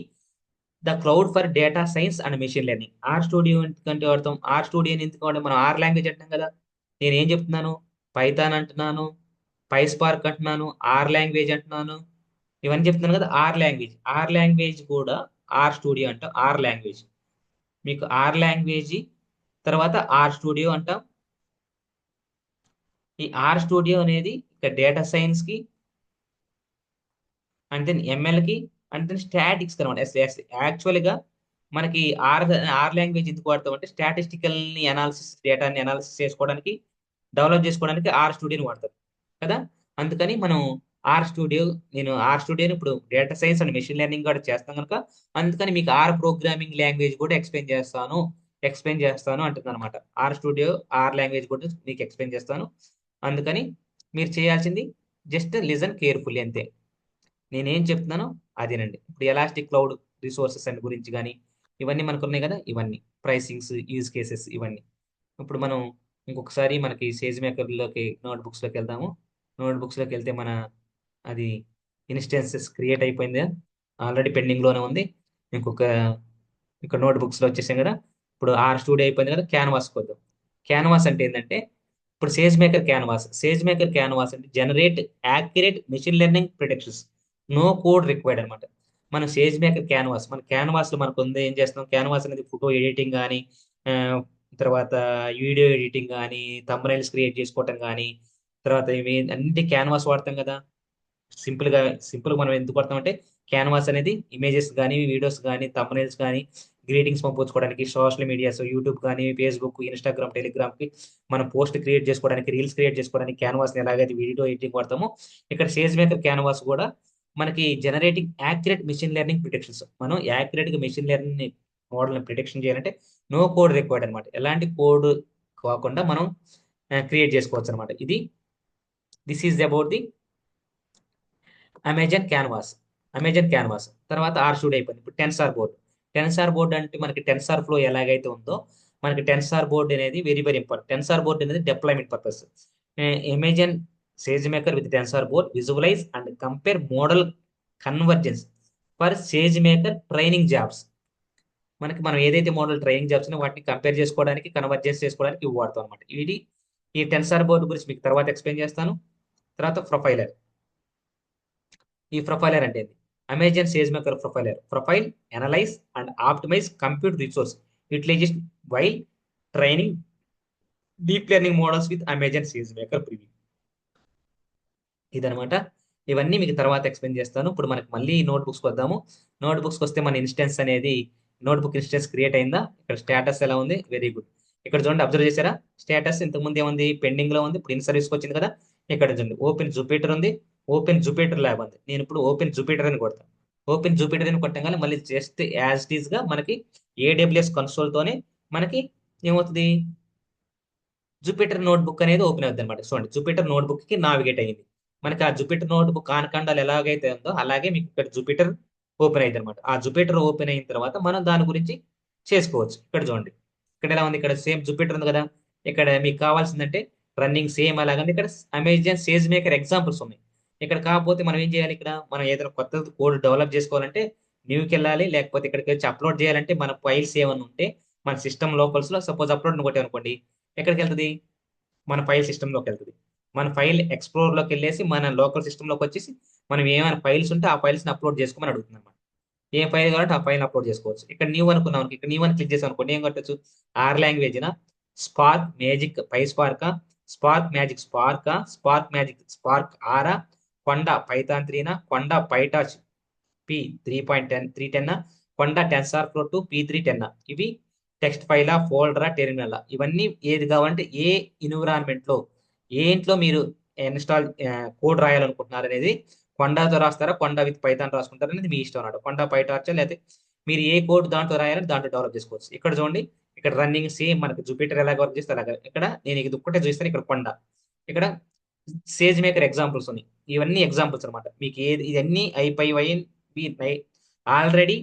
the cloud for data science and machine learning. R studio ఎందుకంటే వాడతాం, ఆర్ స్టూడియోని ఎందుకు వాడతాం, మనం ఆర్ లాంగ్వేజ్ అంటాం కదా. నేను ఏం చెప్తున్నాను, పైథాన్ అంటున్నాను, పైస్పార్క్ అంటున్నాను, ఆర్ లాంగ్వేజ్ అంటున్నాను, ఇవన్నీ చెప్తున్నాను కదా. ఆర్ లాంగ్వేజ్ కూడా ఆర్ స్టూడియో అంటాం. ఆర్ లాంగ్వేజ్ మీకు ఆర్ లాంగ్వేజ్ తర్వాత ఆర్ స్టూడియో అంటాం. ఈ ఆర్ స్టూడియో అనేది ఇక డేటా సైన్స్ కి అండ్ దెన్ ఎంఎల్ కి అండ్ దెన్ స్టాటిక్స్ అనమాట. యాక్చువల్ గా మనకి ఆర్ లాంగ్వేజ్ ఎందుకు వాడతాం అంటే స్టాటిస్టికల్ ని అనాలిసిస్, డేటాని అనాలిసిస్ చేసుకోవడానికి, డెవలప్ చేసుకోవడానికి ఆర్ స్టూడియోని వాడతారు కదా. అందుకని మనం నేను ఆర్ స్టూడియోని ఇప్పుడు data science and machine learning కూడా చేస్తాం కనుక, అందుకని మీకు ఆర్ ప్రోగ్రామింగ్ లాంగ్వేజ్ కూడా ఎక్స్ప్లెయిన్ చేస్తాను అంటుంది అనమాట. ఆర్ లాంగ్వేజ్ కూడా మీకు ఎక్స్ప్లెయిన్ చేస్తాను. అందుకని మీరు చేయాల్సింది జస్ట్ లిజన్ కేర్ఫుల్లీ అంతే. నేనేం చెప్తున్నానో అదేనండి. ఇప్పుడు ఎలాస్టిక్ క్లౌడ్ రిసోర్సెస్ అండ్ గురించి కానీ ఇవన్నీ మనకు ఉన్నాయి కదా, ఇవన్నీ ప్రైసింగ్స్, యూజ్ కేసెస్ ఇవన్నీ. ఇప్పుడు మనం ఇంకొకసారి మనకి సేజ్ మేకర్లోకి నోట్బుక్స్లోకి వెళ్దాము. నోట్బుక్స్లోకి వెళ్తే అది ఇన్స్టెన్సెస్ క్రియేట్ అయిపోయింది, ఆల్రెడీ పెండింగ్లోనే ఉంది. ఇంకొక ఇక్కడ నోట్బుక్స్లో వచ్చేసాం కదా. ఇప్పుడు ఆర్ స్టూడియో అయిపోయింది కదా, క్యాన్వాస్కి వద్దాం. క్యాన్వాస్ అంటే ఏంటంటే ఇప్పుడు సేజ్ మేకర్ క్యాన్వాస్ అంటే generate accurate machine learning predictions, no code required అనమాట. మన సేజ్ మేకర్ మన క్యాన్వాస్ లో మనకు ఉంది. ఏం చేస్తాం, క్యాన్వాస్ అనేది ఫోటో ఎడిటింగ్ కానీ, తర్వాత వీడియో ఎడిటింగ్ కానీ, థంబ్నైల్స్ క్రియేట్ చేసుకోవటం కానీ, తర్వాత ఇవి అన్నిటి క్యాన్వాస్ వాడతాం కదా. సింపుల్ మనం ఎందుకు వాడతాం అంటే క్యాన్వాస్ అనేది ఇమేజెస్ కానీ, వీడియోస్ కానీ, థంబ్నైల్స్ కానీ గ్రీటింగ్స్ పంపించుకోవడానికి, సోషల్ మీడియాస్, యూట్యూబ్ కానీ, ఫేస్బుక్, ఇన్స్టాగ్రామ్, టెలిగ్రామ్కి మనం పోస్ట్ క్రియేట్ చేసుకోవడానికి, రీల్స్ క్రియేట్ చేసుకోవడానికి క్యాన్వాస్ని ఎలాగైతే వీడియో ఎడిటింగ్ వాడతామో, ఇక్కడ సేజ్ మేకర్ క్యాన్వాస్ కూడా మనకి generating accurate machine learning predictions. మనం యాక్యురేట్గా మెషిన్ లెర్నింగ్ మోడల్ని ప్రిడిక్షన్ చేయాలంటే నో కోడ్ రిక్వైర్డ్ అనమాట. ఎలాంటి కోడ్ కాకుండా మనం క్రియేట్ చేసుకోవచ్చు అనమాట. This is about the Amazon canvas. తర్వాత ఆర్షూడ్ అయిపోయింది. ఇప్పుడు టెన్సార్ బోర్డ్ అంటే మనకి టెన్సార్ ఫ్లో ఎలాగైతే ఉందో మనకి టెన్సార్ బోర్డ్ అనేది very very important. TensorBoard అనేది deployment purpose. Amazon SageMaker with TensorBoard visualize and compare model convergence for SageMaker training jobs. మనం ఏదైతే మోడల్ ట్రైనింగ్ జాబ్స్ వాటిని కంపేర్ చేసుకోవడానికి, convergence చేసుకోవడానికి ఇవి వాడతాం అనమాట. ఈ టెన్సార్ బోర్డు గురించి మీకు తర్వాత ఎక్స్ప్లెయిన్ చేస్తాను. తర్వాత ప్రొఫైలర్. ఈ ప్రొఫైలర్ అంటే Amazon SageMaker profile analyse and optimise compute resource utilisation while training deep learning models with Amazon SageMaker preview. ఇదనమాట. ఇవన్నీ మీకు తర్వాత ఎక్స్ప్లెయిన్ చేస్తాను. ఇప్పుడు మనకి మళ్ళీ నోట్బుక్స్కి వద్దాము. నోట్బుక్స్కి వస్తే మన ఇన్స్టెన్స్ అనేది నోట్బుక్ ఇన్స్టెన్స్ క్రియేట్ అయిందా? ఇక్కడ స్టేటస్ ఎలా ఉంది? Very good. ఇక్కడ చూడండి, అబ్జర్వ్ చేశారా? స్టేటస్ ఇంతకుముందు ఏముంది? పెండింగ్ లో ఉంది. ఇప్పుడు ఇన్ సర్వీస్కి వచ్చింది కదా. ఇక్కడ చూడండి, ఓపెన్ జూపిటర్ ఉంది, ఓపెన్ జూపిటర్ ల్యాబ్ ఉంది. నేను ఇప్పుడు ఓపెన్ జూపిటర్ అని కొడతాను. ఓపెన్ జూపిటర్ అని కొట్టగానే మళ్ళీ జస్ట్ యాజ్ ఇట్ ఈస్ గా మనకి AWS కన్సోల్ తోనే మనకి ఏమవుతుంది? జూపిటర్ నోట్బుక్ అనేది ఓపెన్ అవుతుంది అనమాట. చూడండి, జూపిటర్ నోట్బుక్ కి నావిగేట్ అయ్యింది. మనకి ఆ జూపిటర్ నోట్బుక్ ఆనకండాలు ఎలాగైతే ఉందో అలాగే మీకు ఇక్కడ జూపిటర్ ఓపెన్ అయింది అనమాట. ఆ జూపిటర్ ఓపెన్ అయిన తర్వాత మనం దాని గురించి చేసుకోవచ్చు. ఇక్కడ చూడండి, ఇక్కడ ఎలా ఉంది? ఇక్కడ సేమ్ జూపిటర్ ఉంది కదా. ఇక్కడ మీకు కావాల్సిందంటే రన్నింగ్ సేమ్ అలాగంటే ఇక్కడ అమెజాన్ సేజ్ మేకర్ ఎగ్జాంపుల్స్ ఉన్నాయి. ఇక్కడ కాకపోతే మనం ఏం చేయాలి? ఇక్కడ మనం ఏదైనా కొత్త కోడ్ డెవలప్ చేసుకోవాలంటే న్యూకి వెళ్ళాలి, లేకపోతే ఇక్కడికి వచ్చి అప్లోడ్ చేయాలంటే మన ఫైల్స్ ఏమైనా ఉంటే మన సిస్టమ్ లోకల్స్ లో సపోజ్ అప్లోడ్ కొట్టాం అనుకోండి, ఎక్కడికి వెళ్తుంది? మన ఫైల్ సిస్టంలోకి వెళ్తుంది. మన ఫైల్ ఎక్స్ప్లోర్లోకి వెళ్ళేసి మన లోకల్ సిస్టంలోకి వచ్చేసి మనం ఏమైనా ఫైల్స్ ఉంటే ఆ ఫైల్స్ని అప్లోడ్ చేసుకోమని అడుగుతుంది అనమాట. ఏ ఫైల్ కావాలంటే ఆ ఫైల్ అప్లోడ్ చేసుకోవచ్చు. ఇక్కడ న్యూ అనుకున్నాం, ఇక్కడ న్యూ అని క్లిక్ చేసాం అనుకోండి, ఏం కొట్టచ్చు? ఆర్ లాంగ్వేజ్నా, స్పార్క్ మ్యాజిక్ పై స్పార్కా, స్పార్క్ మ్యాజిక్ స్పార్కా, స్పార్క్ మ్యాజిక్ స్పార్క్ ఆరా, కొండ పైథాన్ 3నా, కొండ పైటాచ్ P3.10 కొండ టెన్సార్ ఫ్లో 2 P310. ఇవి టెక్స్ట్ ఫైలా, ఫోల్డరా, టెర్మినల్. ఇవన్నీ ఏది కావాలంటే ఏ ఎన్విరాన్మెంట్ లో, ఏ ఇంట్లో మీరు ఇన్స్టాల్ కోడ్ రాయాలనుకుంటున్నారు అనేది కొండతో రాస్తారా, కొండ విత్ పైథాన్ రాసుకుంటారా అనేది మీ ఇష్టం అన్నమాట. కొండ పైటార్చా, లేకపోతే మీరు ఏ కోడ్ దాంట్లో రాయాలని దాంట్లో డెవలప్ చేసుకోవచ్చు. ఇక్కడ చూడండి, ఇక్కడ రన్నింగ్ సేమ్ మనకి జూపిటర్ ఎలాగ వర్క్ చేస్తే అలాగా. ఇక్కడ నేను ఇది ఒక్కటే చూస్తాను. ఇక్కడ కొండ, ఇక్కడ సేజ్ మేకర్ ఎగ్జాంపుల్స్ ఉన్నాయి. ఇవన్నీ ఎగ్జాంపుల్స్ అనమాట. మీకు ఏది ఇవన్నీ ఆల్రెడీ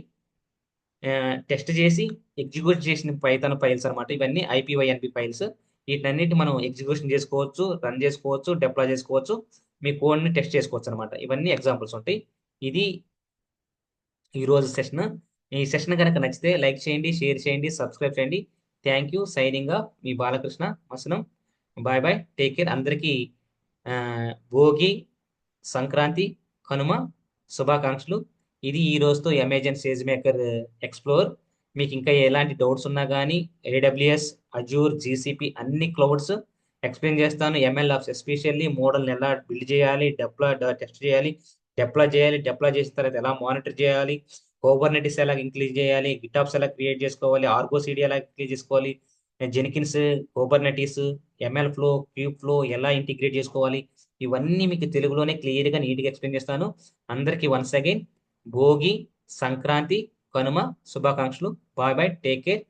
టెస్ట్ చేసి ఎగ్జిక్యూట్ చేసిన పైథాన్ ఫైల్స్ అనమాట. ఇవన్నీ IPYNB ఫైల్స్. వీటన్నిటి మనం ఎగ్జిక్యూషన్ చేసుకోవచ్చు, రన్ చేసుకోవచ్చు, డిప్లాయ్ చేసుకోవచ్చు, మీ కోడ్ని టెస్ట్ చేసుకోవచ్చు అనమాట. ఇవన్నీ ఎగ్జాంపుల్స్ ఉంటాయి. ఇది ఈరోజు సెషన్. ఈ సెషన్ కనుక నచ్చితే లైక్ చేయండి, షేర్ చేయండి, సబ్స్క్రైబ్ చేయండి. Thank you. సైనింగ్ ఆఫ్ మీ Balakrishna Masanam. Bye bye, take care. అందరికీ భోగి, సంక్రాంతి, కనుమ శుభాకాంక్షలు. ఇది ఈ రోజుతో అమెజాన్ సేజ్ మేకర్ ఎక్స్ప్లోర్. మీకు ఇంకా ఎలాంటి డౌట్స్ ఉన్నా కానీ AWS, అజూర్, GCP అన్ని క్లౌడ్స్ ఎక్స్ప్లెయిన్ చేస్తాను. ML ఆప్స్ ఎస్పెషల్లీ మోడల్ని ఎలా బిల్డ్ చేయాలి, టెస్ట్ చేయాలి, డిప్లాయ్ చేసిన తర్వాత ఎలా మానిటర్ చేయాలి, కోబర్నెటిస్ ఎలా ఇంక్రీజ్ చేయాలి, గిటాప్స్ ఎలా క్రియేట్ చేసుకోవాలి, ఆర్గో CD ఎలా క్రియేట్ చేసుకోవాలి, Jenkins, Kubernetes, ML flow, Kubeflow ఎలా ఇంటిగ్రేట్ చేసుకోవాలి, ఇవన్నీ మీకు తెలుగులోనే క్లియర్గా నీట్గా ఎక్స్ప్లెయిన్ చేస్తాను. అందరికీ వన్స్ అగైన్ భోగి, సంక్రాంతి, కనుమ శుభాకాంక్షలు. Bye bye, take care.